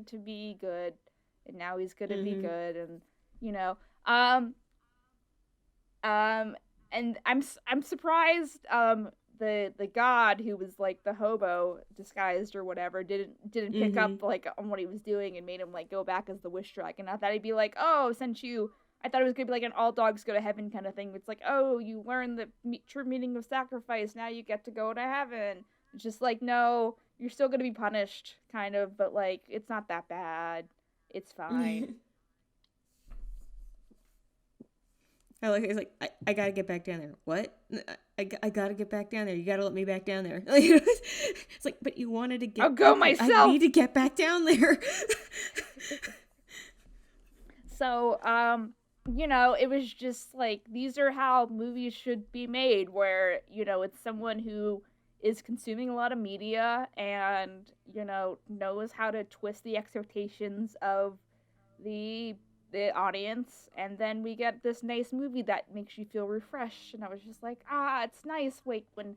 [SPEAKER 2] to be good, and now he's gonna be good, and, you know, and I'm surprised the god who was like the hobo disguised or whatever didn't pick up like on what he was doing and made him like go back as the Wish Dragon. I thought he'd be like, oh, I thought it was gonna be like an all dogs go to heaven kind of thing. It's like, oh, you learn the true meaning of sacrifice, now you get to go to heaven. It's just like, no, you're still gonna be punished, kind of, but like it's not that bad. It's fine.
[SPEAKER 3] I like, it's like, I gotta get back down there. What? I gotta get back down there. You gotta let me back down there. It's like, but you wanted to get...
[SPEAKER 2] I'll go myself!
[SPEAKER 3] I need to get back down there.
[SPEAKER 2] So, you know, it was just like, these are how movies should be made, where, you know, it's someone who is consuming a lot of media and, you know, knows how to twist the expectations of the audience, and then we get this nice movie that makes you feel refreshed. And I was just like, it's nice, like, when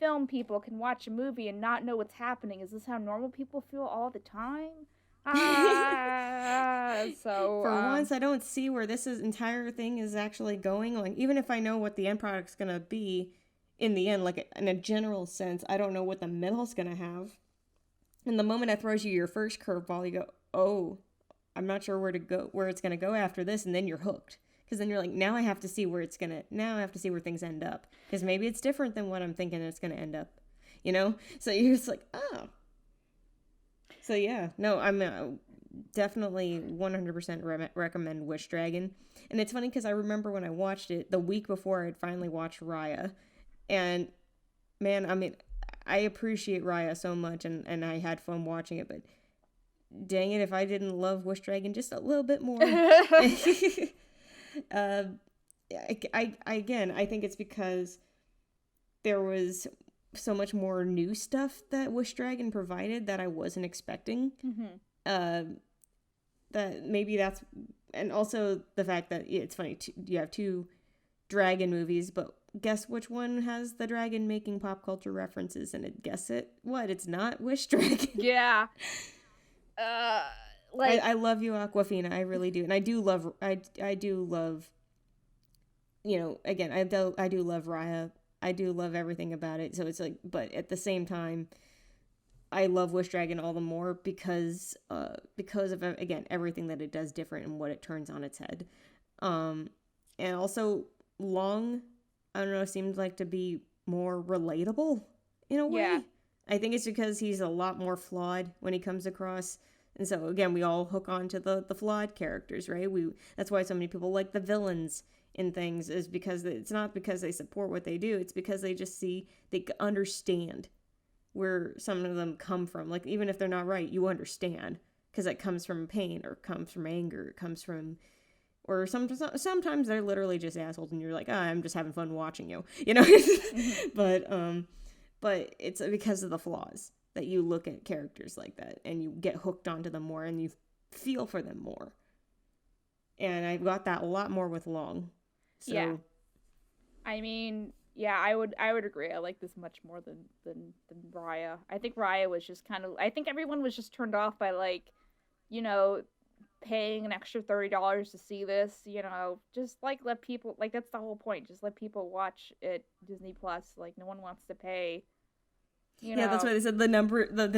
[SPEAKER 2] film people can watch a movie and not know what's happening. Is this how normal people feel all the time? So
[SPEAKER 3] for once, I don't see where this entire thing is actually going. Like, even if I know what the end product's gonna be in the end, like in a general sense, I don't know what the middle's gonna have. And the moment it throws you your first curveball, you go, oh, I'm not sure where it's going to go after this, and then you're hooked. Because then you're like, now I have to see where things end up. Because maybe it's different than what I'm thinking it's going to end up, you know? So you're just like, oh. So yeah, no, I'm definitely 100% recommend Wish Dragon. And it's funny because I remember when I watched it, the week before I'd finally watched Raya. And man, I mean, I appreciate Raya so much, and I had fun watching it, but dang it if I didn't love Wish Dragon just a little bit more. I think it's because there was so much more new stuff that Wish Dragon provided that I wasn't expecting. That maybe that's, and also the fact that it's funny, you have two dragon movies, but guess which one has the dragon making pop culture references in it? Guess it? What? It's not Wish Dragon.
[SPEAKER 2] Yeah.
[SPEAKER 3] I love you, Aquafina. I really do, and I do love. Again, I do love Raya. I do love everything about it. So it's like, but at the same time, I love Wish Dragon all the more because of, again, everything that it does different and what it turns on its head. And also Long, I don't know, seemed like to be more relatable in a way.
[SPEAKER 2] Yeah.
[SPEAKER 3] I think it's because he's a lot more flawed when he comes across. And so again, we all hook on to the flawed characters, right? That's why so many people like the villains in things, is because it's not because they support what they do, it's because they just they understand where some of them come from. Like, even if they're not right, you understand, because it comes from pain, or comes from anger, it comes from, or sometimes they're literally just assholes and you're like, I'm just having fun watching you, but it's because of the flaws that you look at characters like that and you get hooked onto them more and you feel for them more. And I got that a lot more with Long. So,
[SPEAKER 2] yeah. I mean, yeah, I would agree. I like this much more than Raya. I think Raya was just I think everyone was just turned off by, like, paying an extra $30 to see this, just like let people, like, that's the whole point. Just let people watch it, Disney Plus. Like, no one wants to pay.
[SPEAKER 3] Yeah, that's why they said the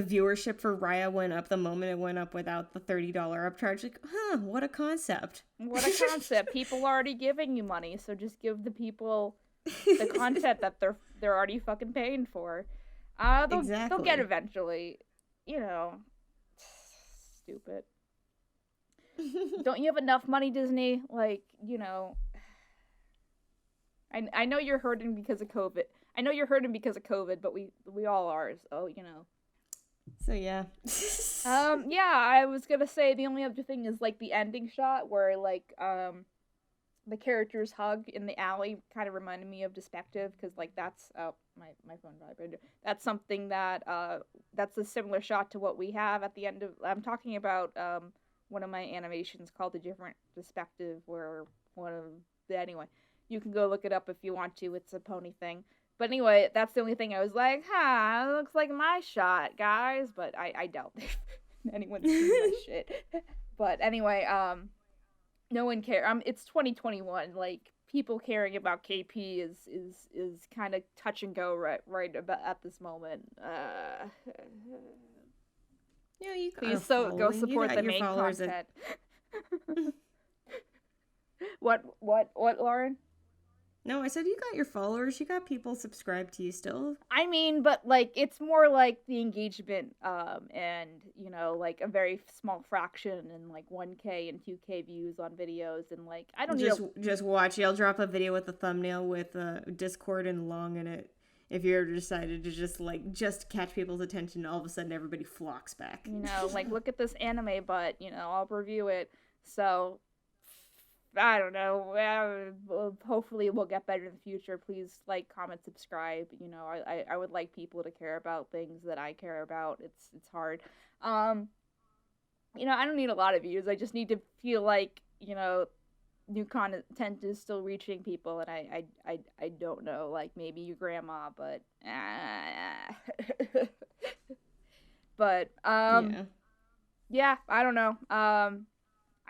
[SPEAKER 3] viewership for Raya went up the moment it went up without the $30 upcharge. Like, what a concept.
[SPEAKER 2] What a concept. People are already giving you money, so just give the people the content that they're already fucking paying for. They'll get eventually. Stupid. Don't you have enough money, Disney? Like, I know you're hurting because of COVID. But we all are, so,
[SPEAKER 3] So, yeah.
[SPEAKER 2] Yeah, I was gonna say the only other thing is, like, the ending shot where, like, the characters hug in the alley kind of reminded me of Despective, because, like, that's, my phone vibrated. That's something that, that's a similar shot to what we have at the end of, I'm talking about, one of my animations called A Different Perspective, where anyway, you can go look it up if you want to, it's a pony thing. But anyway, that's the only thing I was like, it looks like my shot, guys. But I doubt anyone's seen that shit. But anyway, no one cares. It's 2021. Like, people caring about KP is kind of touch and go right about at this moment.
[SPEAKER 3] Yeah, you
[SPEAKER 2] please go support the main content. What, Lauren?
[SPEAKER 3] No, I said you got your followers. You got people subscribed to you still.
[SPEAKER 2] I mean, but, like, it's more like the engagement, and, like, a very small fraction, and, like, 1K and 2K views on videos, and, like, I don't
[SPEAKER 3] just watch. I'll drop a video with a thumbnail with Discord and Long in it. If you ever decided to just catch people's attention, all of a sudden everybody flocks back.
[SPEAKER 2] Like, look at this anime, but, I'll review it. So, I don't know. Hopefully we'll get better in the future. Please like, comment, subscribe. I would like people to care about things that I care about. It's hard. I don't need a lot of views. I just need to feel like, new content is still reaching people, and I don't know, like, maybe your grandma, but but yeah, I don't know.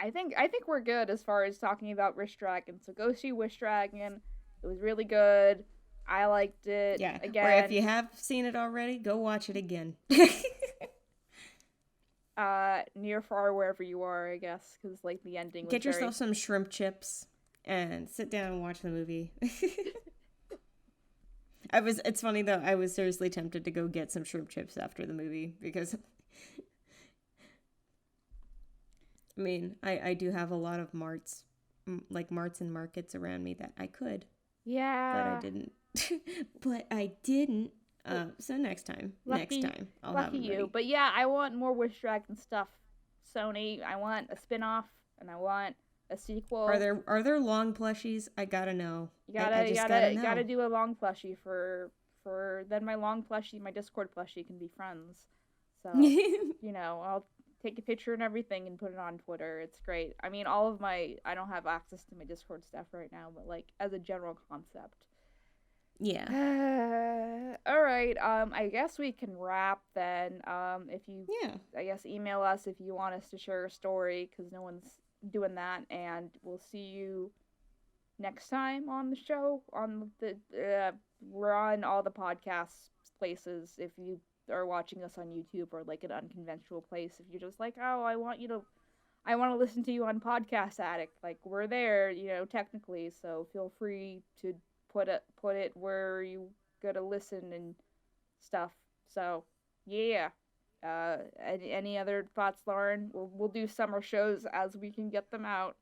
[SPEAKER 2] I think we're good as far as talking about Wish Dragon. So go see Wish Dragon. It was really good. I liked it.
[SPEAKER 3] Yeah.
[SPEAKER 2] Again.
[SPEAKER 3] Or if you have seen it already, go watch it again.
[SPEAKER 2] Near, far, wherever you are, I guess, because, like, the ending was
[SPEAKER 3] Get yourself some shrimp chips and sit down and watch the movie. It's funny though, I was seriously tempted to go get some shrimp chips after the movie, because I mean, I do have a lot of marts and markets around me that I could.
[SPEAKER 2] Yeah.
[SPEAKER 3] But I didn't. So next time, I'll have
[SPEAKER 2] lucky
[SPEAKER 3] them
[SPEAKER 2] you.
[SPEAKER 3] ready.
[SPEAKER 2] But yeah, I want more Wish Dragon stuff. Sony, I want a spin-off and I want a sequel.
[SPEAKER 3] Are there long plushies? I gotta know.
[SPEAKER 2] You gotta do a long plushie for then my long plushie, my Discord plushie can be friends. So I'll take a picture and everything and put it on Twitter. It's great. I mean, I don't have access to my Discord stuff right now, but like as a general concept.
[SPEAKER 3] Yeah.
[SPEAKER 2] All right. I guess we can wrap then. If you, I guess email us if you want us to share a story, because no one's doing that, and we'll see you next time on the show. We're on all the podcast places. If you are watching us on YouTube or like an unconventional place, if you're just like, oh, I want to listen to you on Podcast Addict, like we're there, technically. So feel free to put it where you gotta listen and stuff. So yeah. Any other thoughts, Lauren? We'll do summer shows as we can get them out.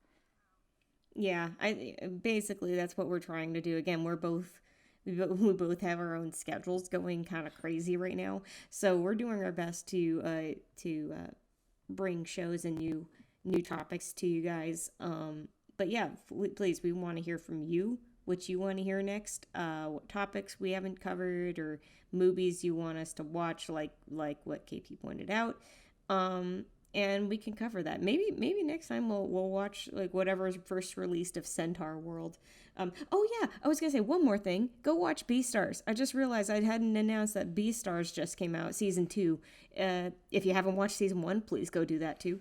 [SPEAKER 3] Yeah, basically that's what we're trying to do. Again, we both have our own schedules going kind of crazy right now, so we're doing our best to bring shows and new topics to you guys. But yeah, please, we want to hear from you. What you want to hear next, what topics we haven't covered, or movies you want us to watch, like what KP pointed out, and we can cover that. Maybe next time we'll watch like whatever's first released of Centaur World. Oh yeah, I was gonna say one more thing. Go watch Beastars. I just realized I hadn't announced that Beastars just came out, season 2. If you haven't watched season 1, please go do that too.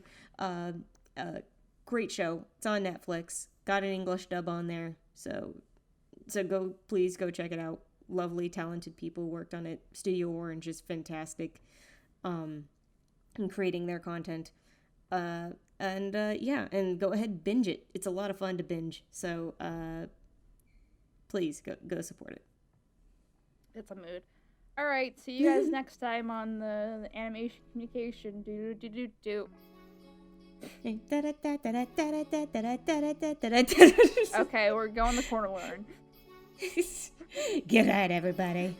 [SPEAKER 3] Great show. It's on Netflix. Got an English dub on there, so please go check it out. Lovely, talented people worked on it. Studio Orange is fantastic in creating their content. And go ahead and binge it. It's a lot of fun to binge. So please go support it.
[SPEAKER 2] It's a mood. All right, see you guys next time on the Animation Communication. Do. Okay, we're going the corner, Lauren.
[SPEAKER 3] Good night, everybody.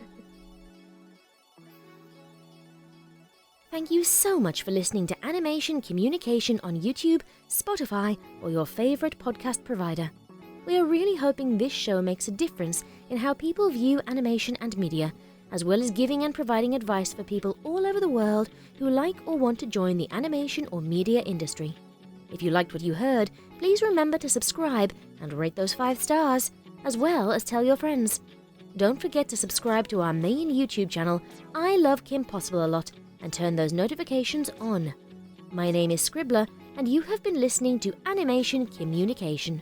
[SPEAKER 1] Thank you so much for listening to Animation Communication on YouTube, Spotify, or your favorite podcast provider. We are really hoping this show makes a difference in how people view animation and media, as well as giving and providing advice for people all over the world who like or want to join the animation or media industry. If you liked what you heard, please remember to subscribe and rate those 5 stars, as well as tell your friends. Don't forget to subscribe to our main YouTube channel, I Love Kim Possible a Lot, and turn those notifications on. My name is Scribbler, and you have been listening to Animation Kimmunication.